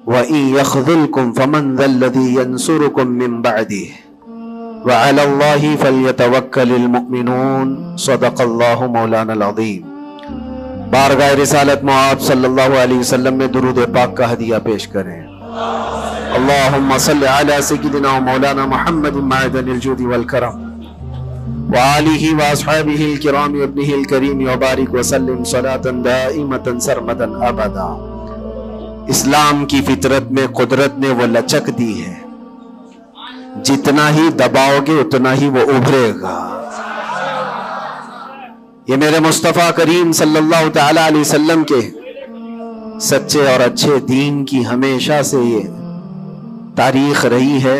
وَإِن يَخْذُلْكُمْ فَمَنْ ذَا الَّذِي يَنْصُرُكُمْ مِنْ بَعْدِهِ وَعَلَى اللَّهِ فَلْيَتَوَكَّلِ الْمُؤْمِنُونَ صدق اللہ مولانا العظیم۔ بارگاہ رسالت معاب صلی اللہ علیہ وسلم میں درود پاک کا ہدیہ پیش کریں۔ اللہم صلی علی سیدنا مولانا محمد معدن الجود والکرم وآلہ واصحابہ الکرام وابنہ الکریم وبارک وسلم صلاة دائمة سرمدا ابدا۔ اسلام کی فطرت میں قدرت نے وہ لچک دی ہے، جتنا ہی دباؤ گے اتنا ہی وہ ابھرے گا۔ یہ میرے مصطفیٰ کریم صلی اللہ تعالی علیہ وسلم کے سچے اور اچھے دین کی ہمیشہ سے یہ تاریخ رہی ہے۔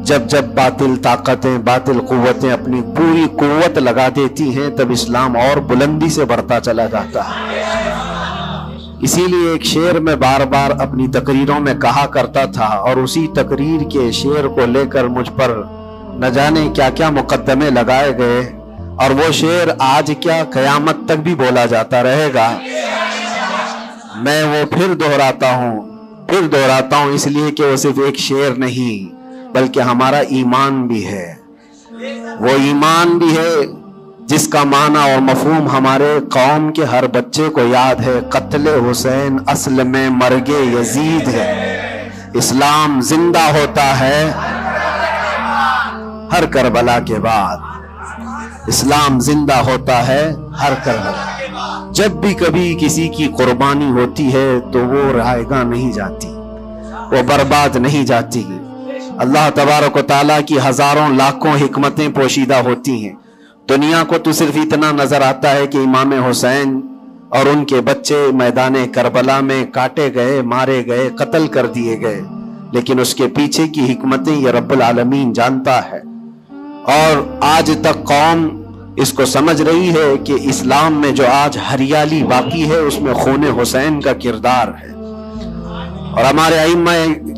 جب جب باطل طاقتیں، باطل قوتیں اپنی پوری قوت لگا دیتی ہیں، تب اسلام اور بلندی سے بڑھتا چلا جاتا ہے۔ اسی لیے ایک شعر میں بار بار اپنی تقریروں میں کہا کرتا تھا، اور اسی تقریر کے شعر کو لے کر مجھ پر نہ جانے کیا کیا مقدمے لگائے گئے، اور وہ شعر آج کیا قیامت تک بھی بولا جاتا رہے گا۔ میں وہ پھر دہراتا ہوں اس لیے کہ وہ صرف ایک شعر نہیں بلکہ ہمارا ایمان بھی ہے۔ وہ ایمان بھی ہے جس کا معنی اور مفہوم ہمارے قوم کے ہر بچے کو یاد ہے۔ قتل حسین اصل میں مرگ یزید ہے، اسلام زندہ ہوتا ہے ہر کربلا کے بعد، اسلام زندہ ہوتا ہے ہر کربلا۔ جب بھی کبھی کسی کی قربانی ہوتی ہے تو وہ رائیگاں نہیں جاتی، وہ برباد نہیں جاتی۔ اللہ تبارک و تعالیٰ کی ہزاروں لاکھوں حکمتیں پوشیدہ ہوتی ہیں۔ دنیا کو تو صرف اتنا نظر آتا ہے کہ امام حسین اور ان کے بچے میدان کربلا میں کاٹے گئے، مارے گئے، قتل کر دیے گئے، لیکن اس کے پیچھے کی حکمتیں یہ رب العالمین جانتا ہے۔ اور آج تک قوم اس کو سمجھ رہی ہے کہ اسلام میں جو آج ہریالی باقی ہے اس میں خون حسین کا کردار ہے، اور ہمارے ائمہ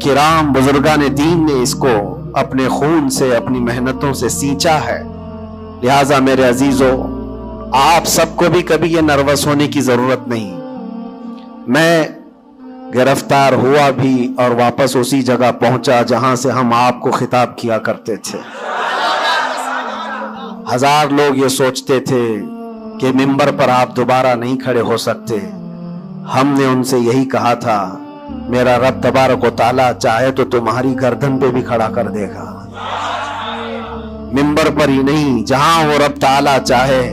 کرام بزرگان دین نے اس کو اپنے خون سے، اپنی محنتوں سے سینچا ہے۔ لہٰذا میرے عزیزو، آپ سب کو بھی کبھی یہ نروس ہونے کی ضرورت نہیں۔ میں گرفتار ہوا بھی اور واپس اسی جگہ پہنچا جہاں سے ہم آپ کو خطاب کیا کرتے تھے۔ ہزار لوگ یہ سوچتے تھے کہ ممبر پر آپ دوبارہ نہیں کھڑے ہو سکتے۔ ہم نے ان سے یہی کہا تھا، میرا رب تبارک و تعالیٰ چاہے تو تمہاری گردن پہ بھی کھڑا کر دے گا، ممبر پر ہی نہیں، جہاں وہ رب تعالیٰ چاہے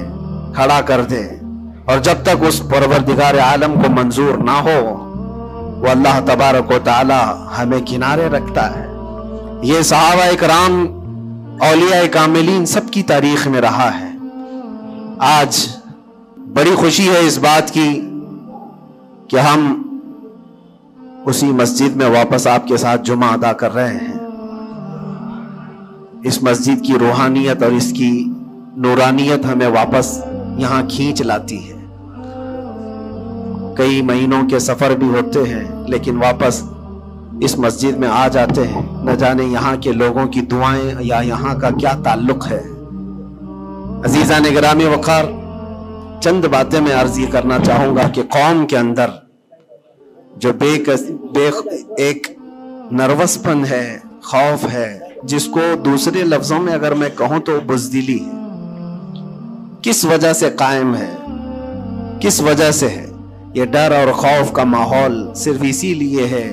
کھڑا کر دے۔ اور جب تک اس پروردگار عالم کو منظور نہ ہو، وہ اللہ تبارک و تعالیٰ ہمیں کنارے رکھتا ہے۔ یہ صحابہ اکرام، اولیاء کاملین سب کی تاریخ میں رہا ہے۔ آج بڑی خوشی ہے اس بات کی کہ ہم اسی مسجد میں واپس آپ کے ساتھ جمعہ ادا کر رہے ہیں۔ اس مسجد کی روحانیت اور اس کی نورانیت ہمیں واپس یہاں کھینچ لاتی ہے۔ کئی مہینوں کے سفر بھی ہوتے ہیں لیکن واپس اس مسجد میں آ جاتے ہیں۔ نہ جانے یہاں کے لوگوں کی دعائیں یا یہاں کا کیا تعلق ہے۔ عزیزان گرامی وقار، چند باتیں میں عرض یہ کرنا چاہوں گا کہ قوم کے اندر جو ایک نروس پن ہے، خوف ہے، جس کو دوسرے لفظوں میں اگر میں کہوں تو بزدلی ہے، کس وجہ سے قائم ہے، کس وجہ سے ہے؟ یہ ڈر اور خوف کا ماحول صرف اسی لیے ہے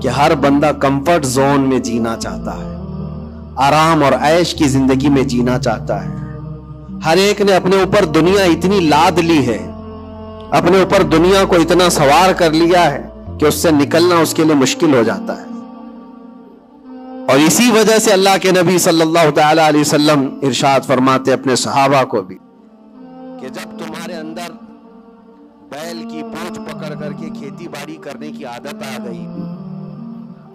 کہ ہر بندہ کمفرٹ زون میں جینا چاہتا ہے، آرام اور عیش کی زندگی میں جینا چاہتا ہے۔ ہر ایک نے اپنے اوپر دنیا اتنی لاد لی ہے، اپنے اوپر دنیا کو اتنا سوار کر لیا ہے کہ اس سے نکلنا اس کے لیے مشکل ہو جاتا ہے۔ اور اسی وجہ سے اللہ کے نبی صلی اللہ تعالی علیہ وسلم ارشاد فرماتے اپنے صحابہ کو بھی کہ جب تمہارے اندر بیل کی پونچھ پکڑ کر کے کھیتی باڑی کرنے کی عادت آ گئی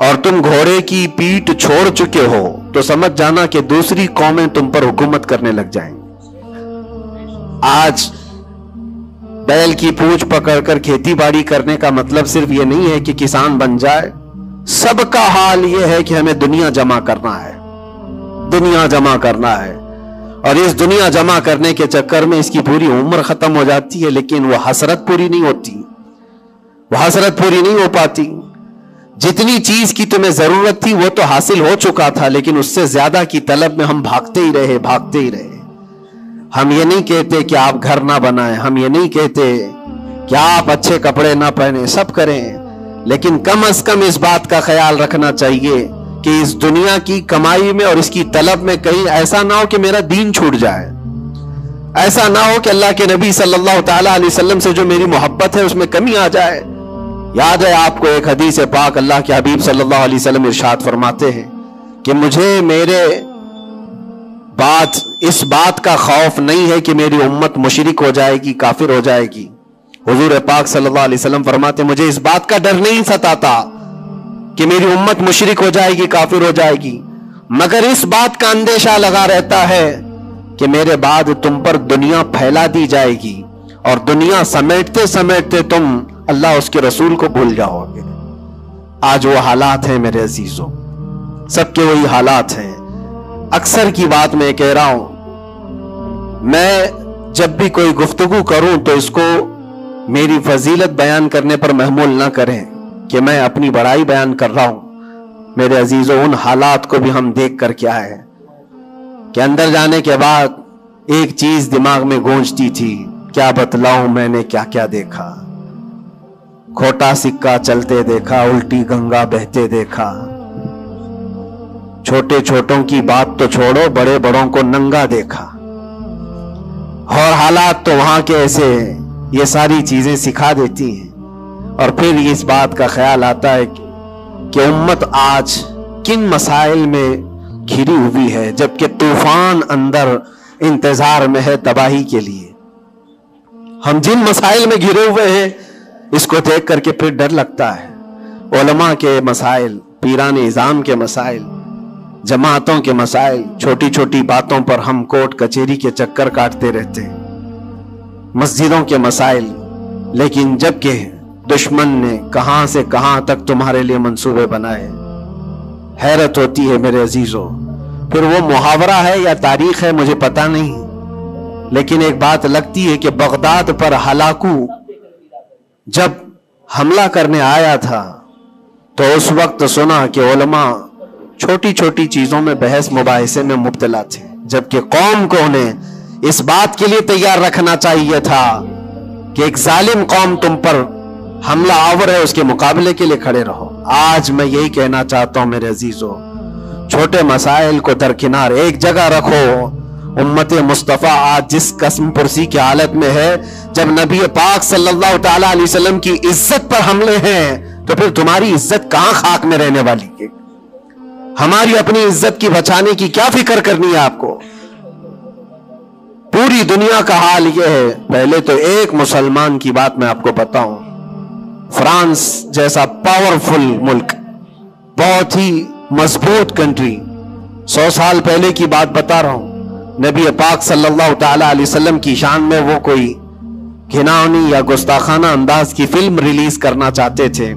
اور تم گھوڑے کی پیٹھ چھوڑ چکے ہو تو سمجھ جانا کہ دوسری قومیں تم پر حکومت کرنے لگ جائیں گی۔ آج بیل کی پونچھ پکڑ کر کھیتی باڑی کرنے کا مطلب صرف یہ نہیں ہے کہ کسان بن جائے، سب کا حال یہ ہے کہ ہمیں دنیا جمع کرنا ہے، دنیا جمع کرنا ہے، اور اس دنیا جمع کرنے کے چکر میں اس کی پوری عمر ختم ہو جاتی ہے، لیکن وہ حسرت پوری نہیں ہوتی، وہ حسرت پوری نہیں ہو پاتی۔ جتنی چیز کی تمہیں ضرورت تھی وہ تو حاصل ہو چکا تھا، لیکن اس سے زیادہ کی طلب میں ہم بھاگتے ہی رہے۔ ہم یہ نہیں کہتے کہ آپ گھر نہ بنائیں، ہم یہ نہیں کہتے کہ آپ اچھے کپڑے نہ پہنیں، سب کریں، لیکن کم از کم اس بات کا خیال رکھنا چاہیے کہ اس دنیا کی کمائی میں اور اس کی طلب میں کہیں ایسا نہ ہو کہ میرا دین چھوٹ جائے، ایسا نہ ہو کہ اللہ کے نبی صلی اللہ تعالی علیہ وسلم سے جو میری محبت ہے اس میں کمی آ جائے۔ یاد ہے آپ کو ایک حدیث پاک، اللہ کے حبیب صلی اللہ علیہ وسلم ارشاد فرماتے ہیں کہ مجھے میرے اس بات کا خوف نہیں ہے کہ میری امت مشرک ہو جائے گی، کافر ہو جائے گی۔ حضور پاک صلی اللہ علیہ وسلم فرماتے ہیں مجھے اس بات کا ڈر نہیں ستاتا کہ میری امت مشرک ہو جائے گی، کافر ہو جائے گی، مگر اس بات کا اندیشہ لگا رہتا ہے کہ میرے بعد تم پر دنیا پھیلا دی جائے گی اور دنیا سمیٹتے سمیٹتے تم اللہ اس کے رسول کو بھول جاؤ گے۔ آج وہ حالات ہیں میرے عزیزوں، سب کے وہی حالات ہیں۔ اکثر کی بات میں کہہ رہا ہوں، میں جب بھی کوئی گفتگو کروں تو اس کو میری فضیلت بیان کرنے پر محمول نہ کریں کہ میں اپنی بڑائی بیان کر رہا ہوں۔ میرے عزیزوں، ان حالات کو بھی ہم دیکھ کر کیا ہے کہ اندر جانے کے بعد ایک چیز دماغ میں گونجتی تھی، کیا بتلاؤں میں نے کیا کیا دیکھا، کھوٹا سکہ چلتے دیکھا، الٹی گنگا بہتے دیکھا، چھوٹے چھوٹوں کی بات تو چھوڑو، بڑے بڑوں کو ننگا دیکھا، اور حالات تو وہاں کے ایسے ہیں، یہ ساری چیزیں سکھا دیتی ہیں۔ اور پھر اس بات کا خیال آتا ہے کہ امت آج کن مسائل میں گھری ہوئی ہے، جبکہ طوفان اندر انتظار میں ہے تباہی کے لیے۔ ہم جن مسائل میں گھرے ہوئے ہیں اس کو دیکھ کر کے پھر ڈر لگتا ہے۔ علماء کے مسائل، پیران اعظام کے مسائل، جماعتوں کے مسائل، چھوٹی چھوٹی باتوں پر ہم کورٹ کچہری کے چکر کاٹتے رہتے ہیں، مسجدوں کے مسائل، لیکن جبکہ دشمن نے کہاں سے کہاں تک تمہارے لیے منصوبے بنائے، حیرت ہوتی ہے میرے عزیزوں۔ پھر وہ محاورہ ہے یا تاریخ ہے مجھے پتا نہیں، لیکن ایک بات لگتی ہے کہ بغداد پر ہلاکو جب حملہ کرنے آیا تھا تو اس وقت سنا کہ علماء چھوٹی چھوٹی چیزوں میں بحث مباحثے میں مبتلا تھے، جبکہ قوم کو انہیں اس بات کے لیے تیار رکھنا چاہیے تھا کہ ایک ظالم قوم تم پر حملہ آور ہے، اس کے مقابلے کے لیے کھڑے رہو۔ آج میں یہی کہنا چاہتا ہوں میرے عزیزوں، چھوٹے مسائل کو درکنار ایک جگہ رکھو۔ امت مصطفیٰ آج جس قسم پرسی کی حالت میں ہے، جب نبی پاک صلی اللہ تعالی علیہ وسلم کی عزت پر حملے ہیں تو پھر تمہاری عزت کہاں خاک میں رہنے والی ہے؟ ہماری اپنی عزت کی بچانے کی کیا فکر کرنی ہے آپ کو؟ پوری دنیا کا حال یہ ہے۔ پہلے تو ایک مسلمان کی بات میں آپ کو بتاؤں، فرانس جیسا پاورفل ملک، بہت ہی مضبوط کنٹری، 100 سال پہلے کی بات بتا رہا ہوں، نبی پاک صلی اللہ تعالی علیہ وسلم کی شان میں وہ کوئی گھناؤنی یا گستاخانہ انداز کی فلم ریلیز کرنا چاہتے تھے،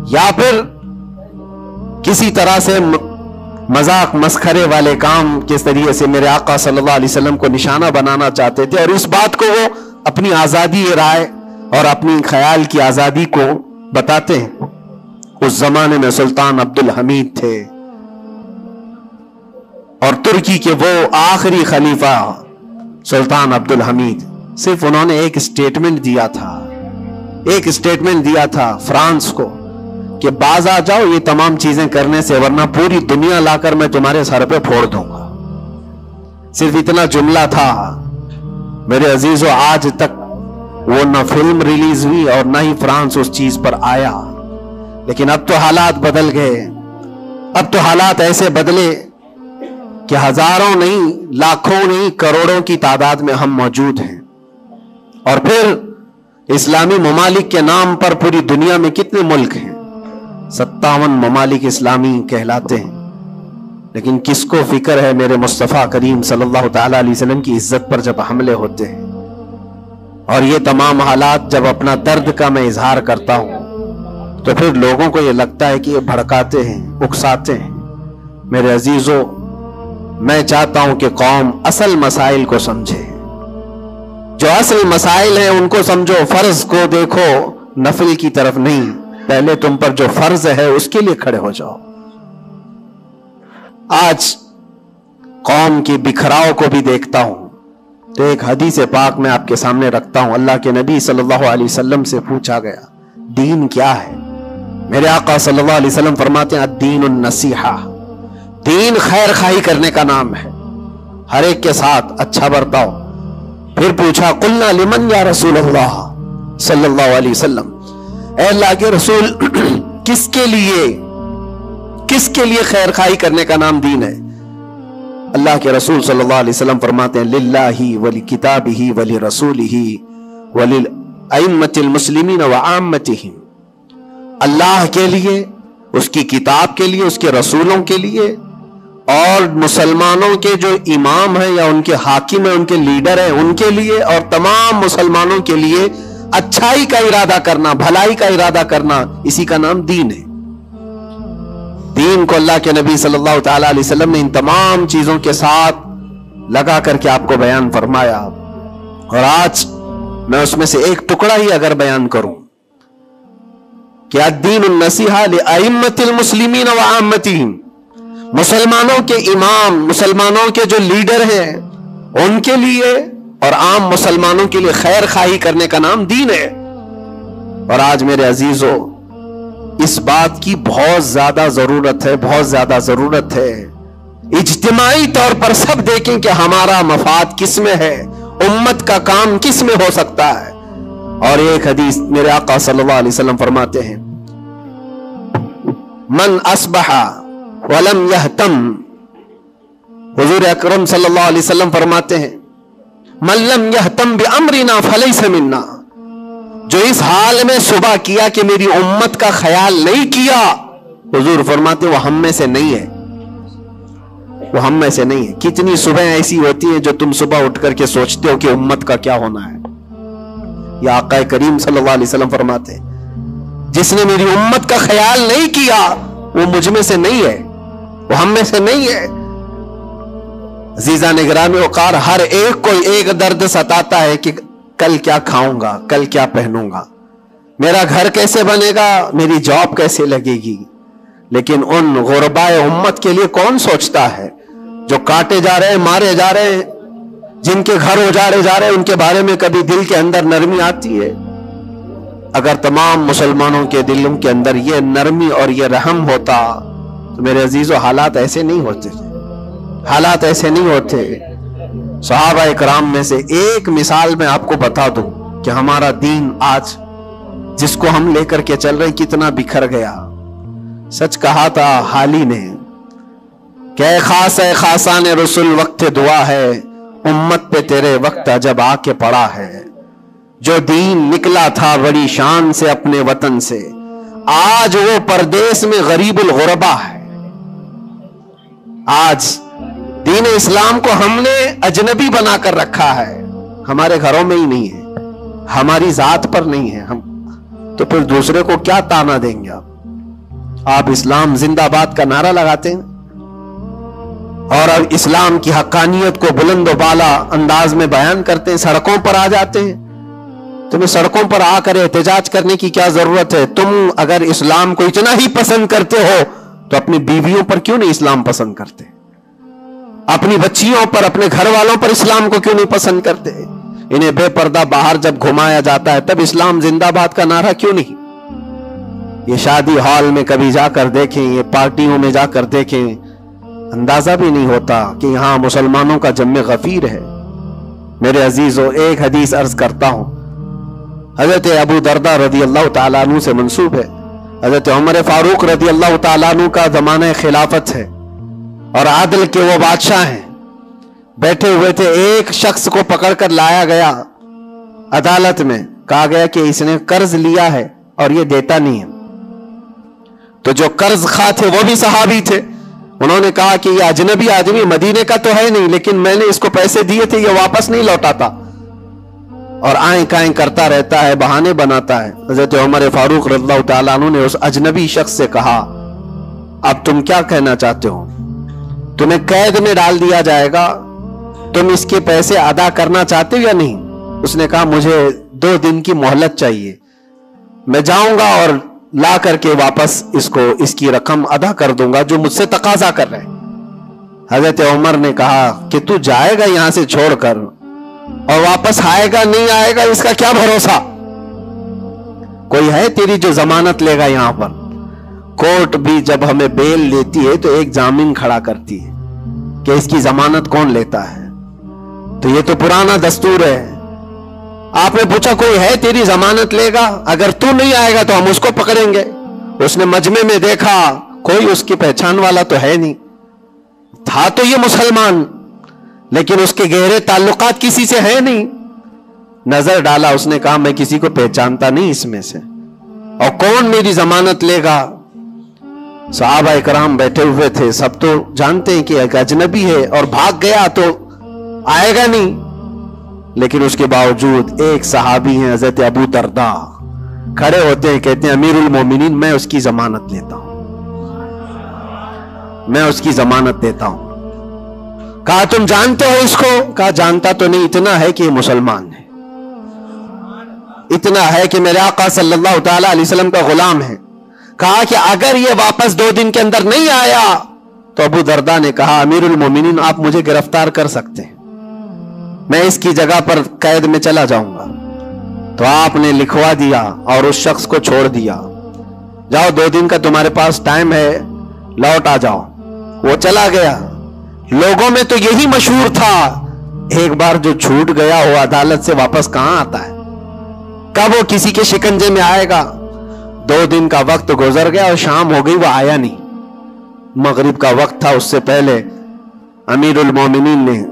یا پھر کسی طرح سے مذاق مسخرے والے کام کس طریقے سے میرے آقا صلی اللہ علیہ وسلم کو نشانہ بنانا چاہتے تھے، اور اس بات کو وہ اپنی آزادی رائے اور اپنی خیال کی آزادی کو بتاتے ہیں۔ اس زمانے میں سلطان عبد الحمید تھے، اور ترکی کے وہ آخری خلیفہ سلطان عبد الحمید، صرف انہوں نے ایک اسٹیٹمنٹ دیا تھا فرانس کو کہ باز آ جاؤ یہ تمام چیزیں کرنے سے، ورنہ پوری دنیا لا کر میں تمہارے سر پہ پھوڑ دوں گا۔ صرف اتنا جملہ تھا میرے عزیزو۔ آج تک وہ نہ فلم ریلیز ہوئی اور نہ ہی فرانس اس چیز پر آیا، لیکن اب تو حالات بدل گئے۔ اب تو حالات ایسے بدلے کہ ہزاروں نہیں، لاکھوں نہیں، کروڑوں کی تعداد میں ہم موجود ہیں، اور پھر اسلامی ممالک کے نام پر پوری دنیا میں کتنے ملک ہیں؟ 57 ممالک اسلامی کہلاتے ہیں، لیکن کس کو فکر ہے میرے مصطفیٰ کریم صلی اللہ تعالی علیہ وسلم کی عزت پر جب حملے ہوتے ہیں؟ اور یہ تمام حالات جب اپنا درد کا میں اظہار کرتا ہوں تو پھر لوگوں کو یہ لگتا ہے کہ یہ بھڑکاتے ہیں، اکساتے ہیں۔ میرے عزیزو، میں چاہتا ہوں کہ قوم اصل مسائل کو سمجھے، جو اصل مسائل ہیں ان کو سمجھو، فرض کو دیکھو، نفل کی طرف نہیں۔ پہلے تم پر جو فرض ہے اس کے لیے کھڑے ہو جاؤ. آج قوم کی بکھراؤ کو بھی دیکھتا ہوں تو ایک حدیث پاک میں آپ کے سامنے رکھتا ہوں. اللہ کے نبی صلی اللہ علیہ وسلم سے پوچھا گیا دین کیا ہے؟ میرے آقا صلی اللہ علیہ وسلم فرماتے ہیں الدین النصیحہ، دین خیر خواہی کرنے کا نام ہے، ہر ایک کے ساتھ اچھا برتاؤ. پھر پوچھا قلنا لمن یا رسول اللہ صلی اللہ علیہ وسلم، اے اللہ کے رسول کس کے لیے خیر خواہی کرنے کا نام دین ہے؟ اللہ کے رسول صلی اللہ علیہ وسلم فرماتے ہیں للہ ولکتابہ ولرسولہ وللائمۃ المسلمین وعامتہم، اللہ کے لیے، اس کی کتاب کے لیے، اس کے رسولوں کے لیے، اور مسلمانوں کے جو امام ہیں یا ان کے حاکم ہیں، ان کے لیڈر ہیں، ان کے لیے، اور تمام مسلمانوں کے لیے اچھائی کا ارادہ کرنا، بھلائی کا ارادہ کرنا، اسی کا نام دین ہے. دین کو اللہ کے نبی صلی اللہ تعالی علیہ وسلم نے ان تمام چیزوں کے ساتھ لگا کر کے آپ کو بیان فرمایا. اور آج میں اس میں سے ایک ٹکڑا ہی اگر بیان کروں کہ الدین النصیحہ لائمۃ المسلمین وعامتہم، مسلمانوں کے امام، مسلمانوں کے جو لیڈر ہیں ان کے لیے اور عام مسلمانوں کے لیے خیر خواہی کرنے کا نام دین ہے. اور آج میرے عزیزو اس بات کی بہت زیادہ ضرورت ہے، بہت زیادہ ضرورت ہے. اجتماعی طور پر سب دیکھیں کہ ہمارا مفاد کس میں ہے، امت کا کام کس میں ہو سکتا ہے. اور ایک حدیث میرے آقا صلی اللہ علیہ وسلم فرماتے ہیں من اصبح ولم یہتم، حضور اکرم صلی اللہ علیہ وسلم فرماتے ہیں من لم یہتم بامرنا فلیس منا، جو اس حال میں صبح کیا کہ میری امت کا خیال نہیں کیا، حضور فرماتے وہ ہم میں سے نہیں ہے، وہ ہم میں سے نہیں ہے. کتنی صبح ایسی ہوتی ہیں جو تم صبح اٹھ کر کے سوچتے ہو کہ امت کا کیا ہونا ہے. یا آقا کریم صلی اللہ علیہ وسلم فرماتے ہیں جس نے میری امت کا خیال نہیں کیا وہ مجھ میں سے نہیں ہے، وہ ہم میں سے نہیں ہے. عزیزان گرامی وقار، ہر ایک کو ایک درد ستاتا ہے کہ کل کیا کھاؤں گا، کل کیا پہنوں گا، میرا گھر کیسے بنے گا، میری جاب کیسے لگے گی. لیکن ان غربائے امت کے لیے کون سوچتا ہے جو کاٹے جا رہے ہیں، مارے جا رہے ہیں، جن کے گھر اجاڑے جا رہے ہیں، ان کے بارے میں کبھی دل کے اندر نرمی آتی ہے؟ اگر تمام مسلمانوں کے دلوں کے اندر یہ نرمی اور یہ رحم ہوتا تو میرے عزیزو حالات ایسے نہیں ہوتے، حالات ایسے نہیں ہوتے. صحابہ اکرام میں سے ایک مثال میں آپ کو بتا دوں کہ ہمارا دین آج جس کو ہم لے کر کے چل رہے کتنا بکھر گیا. سچ کہا تھا حالی نے کہ اے خاصان رسول وقت دعا ہے، امت پہ تیرے وقت عجب آ کے پڑا ہے. جو دین نکلا تھا بڑی شان سے اپنے وطن سے، آج وہ پردیس میں غریب الغربا ہے. آج دین اسلام کو ہم نے اجنبی بنا کر رکھا ہے، ہمارے گھروں میں ہی نہیں ہے، ہماری ذات پر نہیں ہے. ہم تو پھر دوسرے کو کیا تانا دیں گے؟ آپ اسلام زندہ باد کا نعرہ لگاتے ہیں اور اب اسلام کی حقانیت کو بلند و بالا انداز میں بیان کرتے ہیں، سڑکوں پر آ جاتے ہیں. تمہیں سڑکوں پر آ کر احتجاج کرنے کی کیا ضرورت ہے؟ تم اگر اسلام کو اتنا ہی پسند کرتے ہو تو اپنی بیویوں پر کیوں نہیں اسلام پسند کرتے؟ اپنی بچیوں پر، اپنے گھر والوں پر اسلام کو کیوں نہیں پسند کرتے؟ انہیں بے پردہ باہر جب گھمایا جاتا ہے تب اسلام زندہ باد کا نعرہ کیوں نہیں؟ یہ شادی ہال میں کبھی جا کر دیکھیں، یہ پارٹیوں میں جا کر دیکھیں، اندازہ بھی نہیں ہوتا کہ یہاں مسلمانوں کا جم غفیر ہے. میرے عزیزو، ایک حدیث عرض کرتا ہوں، حضرت ابو دردہ رضی اللہ تعالیٰ عنہ سے منسوب ہے. حضرت عمر فاروق رضی اللہ تعالیٰ عنہ کا زمانہ خلافت ہے اور عادل کے وہ بادشاہ ہیں. بیٹھے ہوئے تھے، ایک شخص کو پکڑ کر لایا گیا عدالت میں، کہا گیا کہ اس نے قرض لیا ہے اور یہ دیتا نہیں ہے. تو جو قرض خواہ تھے وہ بھی صحابی تھے، انہوں نے کہا کہ یہ اجنبی آدمی مدینے کا تو ہے نہیں، لیکن میں نے اس کو پیسے دیے تھے، یہ واپس نہیں لوٹاتا اور آئیں کائیں کرتا رہتا ہے، بہانے بناتا ہے. حضرت عمر فاروق رضی اللہ تعالیٰ عنہ نے اس اجنبی شخص سے کہا اب تم کیا کہنا چاہتے ہو؟ تمہیں قید میں ڈال دیا جائے گا، تم اس کے پیسے ادا کرنا چاہتے ہو یا نہیں؟ اس نے کہا مجھے 2 دن کی مہلت چاہیے، میں جاؤں گا اور لا کر کے واپس اس کی رقم ادا کر دوں گا جو مجھ سے تقاضا کر رہے ہیں۔ حضرت عمر نے کہا کہ تو جائے گا یہاں سے چھوڑ کر اور واپس آئے گا نہیں آئے گا اس کا کیا بھروسہ؟ کوئی ہے تیری جو ضمانت لے گا؟ یہاں پر کورٹ بھی جب ہمیں بیل لیتی ہے تو ایک ضامن کھڑا کرتی ہے کہ اس کی ضمانت کون لیتا ہے، تو یہ تو پرانا دستور ہے۔ آپ نے پوچھا کوئی ہے تیری ضمانت لے گا؟ اگر تو نہیں آئے گا تو ہم اس کو پکڑیں گے۔ اس نے مجمع میں دیکھا کوئی اس کی پہچان والا تو ہے نہیں، تھا تو یہ مسلمان لیکن اس کے گہرے تعلقات کسی سے ہے نہیں۔ نظر ڈالا، اس نے کہا میں کسی کو پہچانتا نہیں اس میں سے، اور کون میری ضمانت لے گا؟ صحابہ اکرام بیٹھے ہوئے تھے، سب تو جانتے ہیں کہ ایک اجنبی ہے اور بھاگ گیا تو آئے گا نہیں، لیکن اس کے باوجود ایک صحابی ہیں حضرت ابو درداء کھڑے ہوتے ہیں، کہتے ہیں امیر المومنین میں اس کی ضمانت لیتا ہوں، میں اس کی ضمانت دیتا ہوں۔ کہا تم جانتے ہو اس کو؟ کہا جانتا تو نہیں، اتنا ہے کہ یہ مسلمان ہے، اتنا ہے کہ میرے آقا صلی اللہ تعالی علیہ وسلم کا غلام ہے۔ کہا کہ اگر یہ واپس 2 دن کے اندر نہیں آیا تو ابو درداء نے کہا امیر المومنین آپ مجھے گرفتار کر سکتے ہیں، میں اس کی جگہ پر قید میں چلا جاؤں گا۔ تو آپ نے لکھوا دیا اور اس شخص کو چھوڑ دیا، جاؤ 2 دن کا تمہارے پاس ٹائم ہے، لوٹ آ جاؤ۔ وہ چلا گیا۔ لوگوں میں تو یہی مشہور تھا، ایک بار جو چھوٹ گیا وہ عدالت سے واپس کہاں آتا ہے؟ کب وہ کسی کے شکنجے میں آئے گا؟ 2 دن کا وقت گزر گیا اور شام ہو گئی، وہ آیا نہیں۔ مغرب کا وقت تھا، اس سے پہلے امیر المومنین نے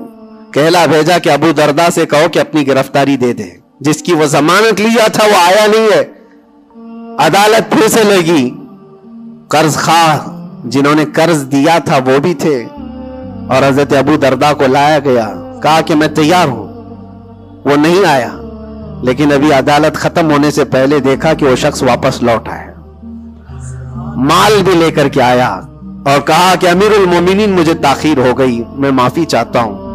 کہلا بھیجا کہ ابو درداء سے کہو کہ اپنی گرفتاری دے دے، جس کی وہ ضمانت لیا تھا وہ آیا نہیں ہے۔ عدالت پھر سے لگی، قرض خواہ جنہوں نے قرض دیا تھا وہ بھی تھے، اور حضرت ابو درداء کو لایا گیا، کہا کہ میں تیار ہوں، وہ نہیں آیا۔ لیکن ابھی عدالت ختم ہونے سے پہلے دیکھا کہ وہ شخص واپس لوٹ آیا، مال بھی لے کر کے آیا، اور کہا کہ امیر المومنین مجھے تاخیر ہو گئی، میں معافی چاہتا ہوں،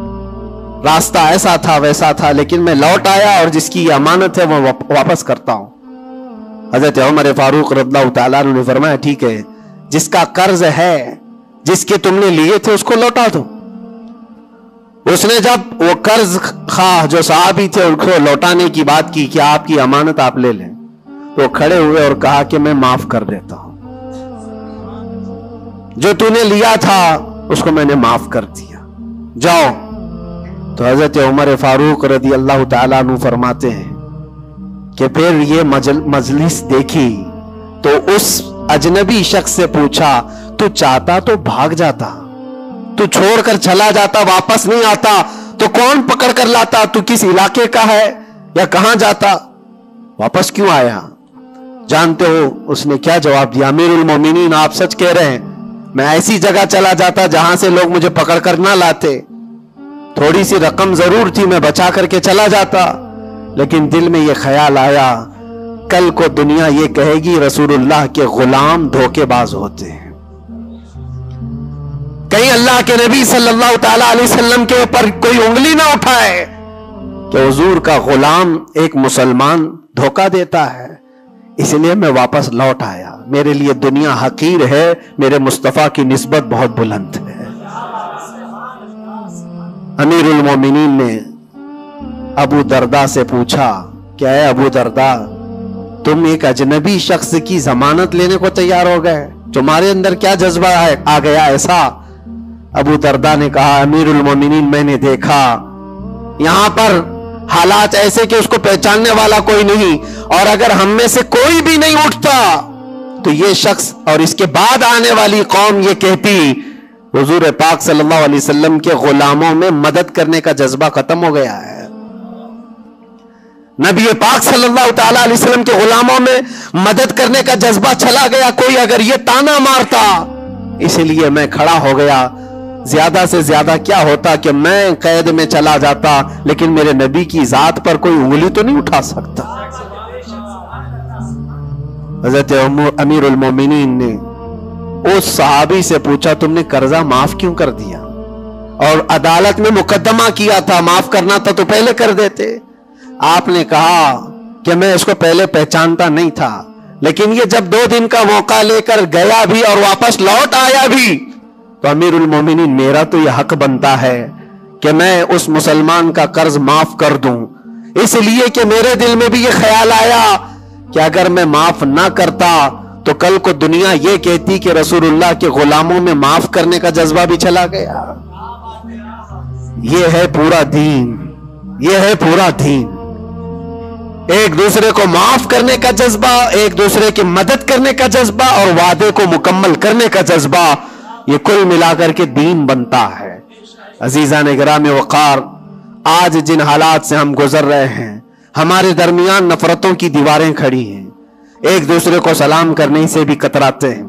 راستہ ایسا تھا ویسا تھا، لیکن میں لوٹ آیا اور جس کی یہ امانت ہے وہ واپس کرتا ہوں۔ حضرت عمر فاروق رضی اللہ تعالیٰ عنہ نے فرمایا ٹھیک ہے، جس کا قرض ہے، جس کے تم نے لیے تھے اس کو لوٹا دو۔ اس نے جب وہ قرض خواہ جو صحابی تھے ان کو لوٹانے کی بات کی کہ آپ کی امانت آپ لے لیں، تو وہ کھڑے ہوئے اور کہا کہ میں معاف کر دیتا ہوں، جو تو نے لیا تھا اس کو میں نے معاف کر دیا، جاؤ۔ تو حضرت عمر فاروق رضی اللہ تعالیٰ عنہ فرماتے ہیں کہ پھر یہ مجلس دیکھی تو اس اجنبی شخص سے پوچھا تو چاہتا تو بھاگ جاتا، تو چھوڑ کر چلا جاتا، واپس نہیں آتا تو کون پکڑ کر لاتا؟ تو کس علاقے کا ہے یا کہاں جاتا؟ واپس کیوں آیا؟ جانتے ہو اس نے کیا جواب دیا؟ امیر المومنین آپ سچ کہہ رہے ہیں، میں ایسی جگہ چلا جاتا جہاں سے لوگ مجھے پکڑ کر نہ لاتے، تھوڑی سی رقم ضرور تھی، میں بچا کر کے چلا جاتا، لیکن دل میں یہ خیال آیا کل کو دنیا یہ کہے گی رسول اللہ کے غلام دھوکے باز ہوتے ہیں، کہیں اللہ کے نبی صلی اللہ تعالی علیہ وسلم کے اوپر کوئی انگلی نہ اٹھائے کہ حضور کا غلام ایک مسلمان دھوکہ دیتا ہے۔ اس لیے میں واپس لوٹ آیا، میرے لیے دنیا حقیر ہے، میرے مصطفیٰ کی نسبت بہت بلند ہے۔ امیر المومنین نے ابو درداء سے پوچھا کہ اے ابو درداء، تم ایک اجنبی شخص کی ضمانت لینے کو تیار ہو گئے، تمہارے اندر کیا جذبہ آ گیا ایسا؟ ابو درداء نے کہا امیر المومنین میں نے دیکھا یہاں پر حالات ایسے کہ اس کو پہچاننے والا کوئی نہیں، اور اگر ہم میں سے کوئی بھی نہیں اٹھتا تو یہ شخص اور اس کے بعد آنے والی قوم یہ کہتی حضور پاک صلی اللہ علیہ وسلم کے غلاموں میں مدد کرنے کا جذبہ ختم ہو گیا ہے، نبی پاک صلی اللہ تعالی علیہ وسلم کے غلاموں میں مدد کرنے کا جذبہ چلا گیا۔ کوئی اگر یہ تانا مارتا، اسی لیے میں کھڑا ہو گیا، زیادہ سے زیادہ کیا ہوتا کہ میں قید میں چلا جاتا، لیکن میرے نبی کی ذات پر کوئی انگلی تو نہیں اٹھا سکتا۔ حضرت امیر المومنین نے اس صحابی سے پوچھا تم نے قرضہ معاف کیوں کر دیا؟ اور عدالت میں مقدمہ کیا تھا، معاف کرنا تھا تو پہلے کر دیتے۔ آپ نے کہا کہ میں اس کو پہلے پہچانتا نہیں تھا، لیکن یہ جب 2 دن کا موقع لے کر گیا بھی اور واپس لوٹ آیا بھی تو امیر المومنین میرا تو یہ حق بنتا ہے کہ میں اس مسلمان کا قرض معاف کر دوں، اس لیے کہ میرے دل میں بھی یہ خیال آیا کہ اگر میں معاف نہ کرتا تو کل کو دنیا یہ کہتی کہ رسول اللہ کے غلاموں میں معاف کرنے کا جذبہ بھی چلا گیا۔ یہ ہے پورا دین، یہ ہے پورا دین، ایک دوسرے کو معاف کرنے کا جذبہ، ایک دوسرے کی مدد کرنے کا جذبہ اور وعدے کو مکمل کرنے کا جذبہ، یہ کل ملا کر کے دین بنتا ہے۔ عزیزان گرامی وقار، آج جن حالات سے ہم گزر رہے ہیں، ہمارے درمیان نفرتوں کی دیواریں کھڑی ہیں، ایک دوسرے کو سلام کرنے سے بھی کتراتے ہیں،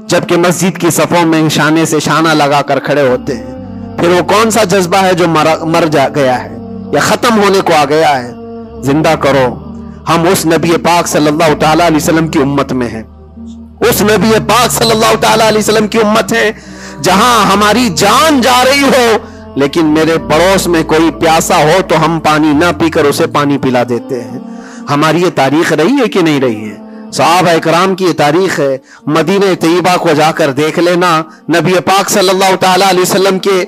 جبکہ مسجد کی صفوں میں شانے سے شانہ لگا کر کھڑے ہوتے ہیں۔ پھر وہ کون سا جذبہ ہے جو مر جا گیا ہے یا ختم ہونے کو آ گیا ہے؟ زندہ کرو۔ ہم اس نبی پاک صلی اللہ تعالی علیہ وسلم کی امت میں ہیں، اس نبی پاک صلی اللہ تعالی علیہ وسلم کی امت ہے جہاں ہماری جان جا رہی ہو لیکن میرے پڑوس میں کوئی پیاسا ہو تو ہم پانی نہ پی کر اسے پانی پلا دیتے ہیں۔ ہماری یہ تاریخ رہی ہے کہ نہیں رہی ہے؟ صحابہ اکرام کی یہ تاریخ ہے۔ مدینہ طیبہ کو جا کر دیکھ لینا، نبی پاک صلی اللہ تعالی علیہ وسلم کے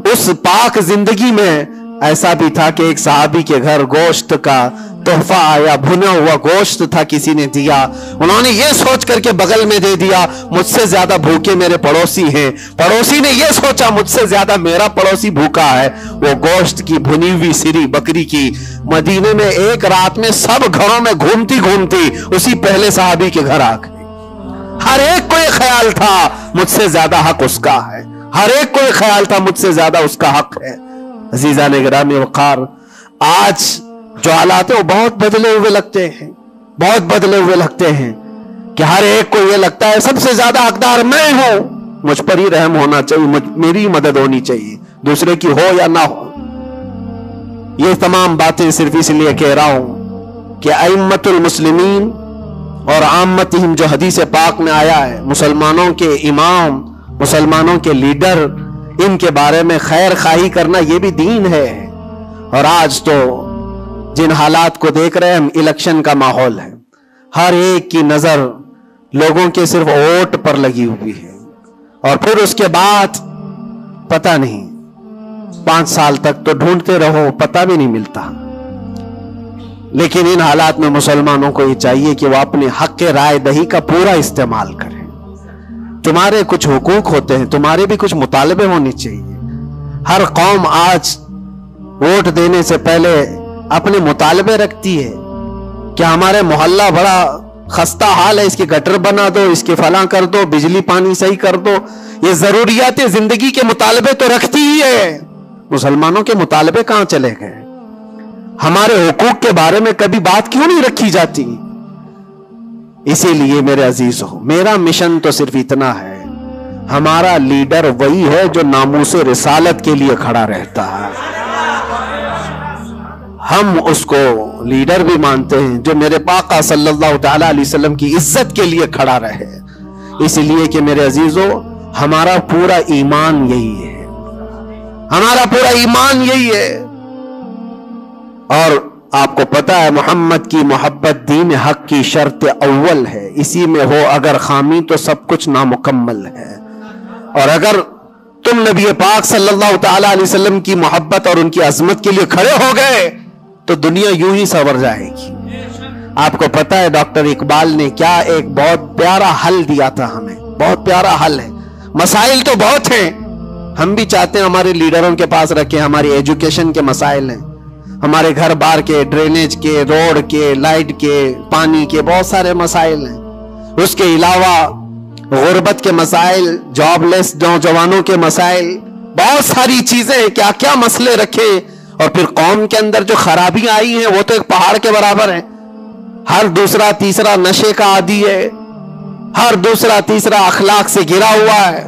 اس پاک زندگی میں ایسا بھی تھا کہ ایک صحابی کے گھر گوشت کا تحفہ آیا، بھنا ہوا گوشت تھا، کسی نے دیا، انہوں نے یہ سوچ کر کے بغل میں دے دیا مجھ سے زیادہ بھوکے میرے پڑوسی ہیں، پڑوسی نے یہ سوچا مجھ سے زیادہ میرا پڑوسی بھوکا ہے، وہ گوشت کی بھنی ہوئی سری بکری کی مدینے میں ایک رات میں سب گھروں میں گھومتی گھومتی اسی پہلے صحابی کے گھر آ گئی۔ ہر ایک کو یہ خیال تھا مجھ سے زیادہ حق اس کا ہے، ہر ایک کو یہ خیال تھا مجھ سے زیادہ اس کا حق ہے۔ عزیزان گرامی وقار، آج جو حالات ہیں وہ بہت بدلے ہوئے لگتے ہیں، بہت بدلے ہوئے لگتے ہیں کہ ہر ایک کو یہ لگتا ہے سب سے زیادہ حقدار میں ہوں، مجھ پر ہی رحم ہونا چاہیے، میری مدد ہونی چاہیے، دوسرے کی ہو یا نہ ہو۔ یہ تمام باتیں صرف اس لیے کہہ رہا ہوں کہ ائمۃ المسلمین اور عامتہم جو حدیث پاک میں آیا ہے، مسلمانوں کے امام، مسلمانوں کے لیڈر، ان کے بارے میں خیر خواہی کرنا یہ بھی دین ہے۔ اور آج تو جن حالات کو دیکھ رہے ہیں ہم، الیکشن کا ماحول ہے، ہر ایک کی نظر لوگوں کے صرف ووٹ پر لگی ہوئی ہے، اور پھر اس کے بعد پتہ نہیں 5 سال تک تو ڈھونڈتے رہو، پتہ بھی نہیں ملتا۔ لیکن ان حالات میں مسلمانوں کو یہ چاہیے کہ وہ اپنے حق رائے دہی کا پورا استعمال کریں۔ تمہارے کچھ حقوق ہوتے ہیں، تمہارے بھی کچھ مطالبے ہونے چاہیے۔ ہر قوم آج ووٹ دینے سے پہلے اپنے مطالبے رکھتی ہے کہ ہمارے محلہ بڑا خستہ حال ہے، اس کی گٹر بنا دو، اس کے فلاں کر دو، بجلی پانی صحیح کر دو۔ یہ ضروریات زندگی کے مطالبے تو رکھتی ہی ہے، مسلمانوں کے مطالبے کہاں چلے گئے؟ ہمارے حقوق کے بارے میں کبھی بات کیوں نہیں رکھی جاتی؟ اسی لیے میرے عزیزو، میرا مشن تو صرف اتنا ہے، ہمارا لیڈر وہی ہے جو ناموس رسالت کے لیے کھڑا رہتا ہے۔ ہم اس کو لیڈر بھی مانتے ہیں جو میرے پاقا صلی اللہ تعالی علیہ وسلم کی عزت کے لیے کھڑا رہے، اس لیے کہ میرے عزیزو ہمارا پورا ایمان یہی ہے، ہمارا پورا ایمان یہی ہے۔ اور آپ کو پتا ہے محمد کی محبت دین حق کی شرط اول ہے، اسی میں ہو اگر خامی تو سب کچھ نامکمل ہے۔ اور اگر تم نبی پاک صلی اللہ تعالی علیہ وسلم کی محبت اور ان کی عظمت کے لیے کھڑے ہو گئے تو دنیا یوں ہی سنور جائے گی۔ آپ کو پتا ہے ڈاکٹر اقبال نے کیا ایک بہت پیارا حل دیا تھا ہمیں، بہت پیارا حل ہے۔ مسائل تو بہت ہیں، ہم بھی چاہتے ہیں ہمارے لیڈروں کے پاس رکھیں، ہماری ایجوکیشن کے مسائل ہیں، ہمارے گھر بار کے، ڈرینیج کے، روڈ کے، لائٹ کے، پانی کے، بہت سارے مسائل ہیں۔ اس کے علاوہ غربت کے مسائل، جاب لیس نوجوانوں کے مسائل، بہت ساری چیزیں، کیا کیا مسئلے رکھے۔ اور پھر قوم کے اندر جو خرابیاں آئی ہیں وہ تو ایک پہاڑ کے برابر ہیں، ہر دوسرا تیسرا نشے کا عادی ہے، ہر دوسرا تیسرا اخلاق سے گرا ہوا ہے۔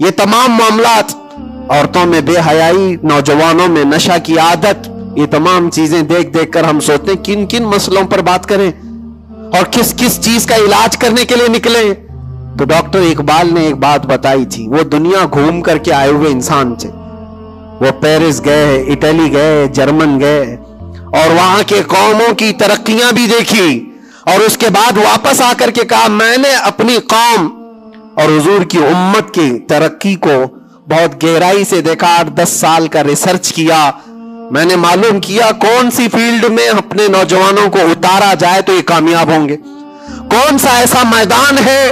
یہ تمام معاملات، عورتوں میں بے حیائی، نوجوانوں میں نشہ کی عادت، یہ تمام چیزیں دیکھ دیکھ کر ہم سوچتے ہیں کن کن مسئلوں پر بات کریں اور کس کس چیز کا علاج کرنے کے لیے نکلیں۔ تو ڈاکٹر اقبال نے ایک بات بتائی تھی، وہ دنیا گھوم کر کے آئے ہوئے انسان تھے، وہ پیرس گئے، اٹلی گئے، جرمن گئے، اور وہاں کے قوموں کی ترقیاں بھی دیکھی اور اس کے بعد واپس آ کر کے کہا میں نے اپنی قوم اور حضور کی امت کی ترقی کو بہت گہرائی سے دیکھا، 8-10 سال کا ریسرچ کیا، میں نے معلوم کیا کون سی فیلڈ میں اپنے نوجوانوں کو اتارا جائے تو یہ کامیاب ہوں گے، کون سا ایسا میدان ہے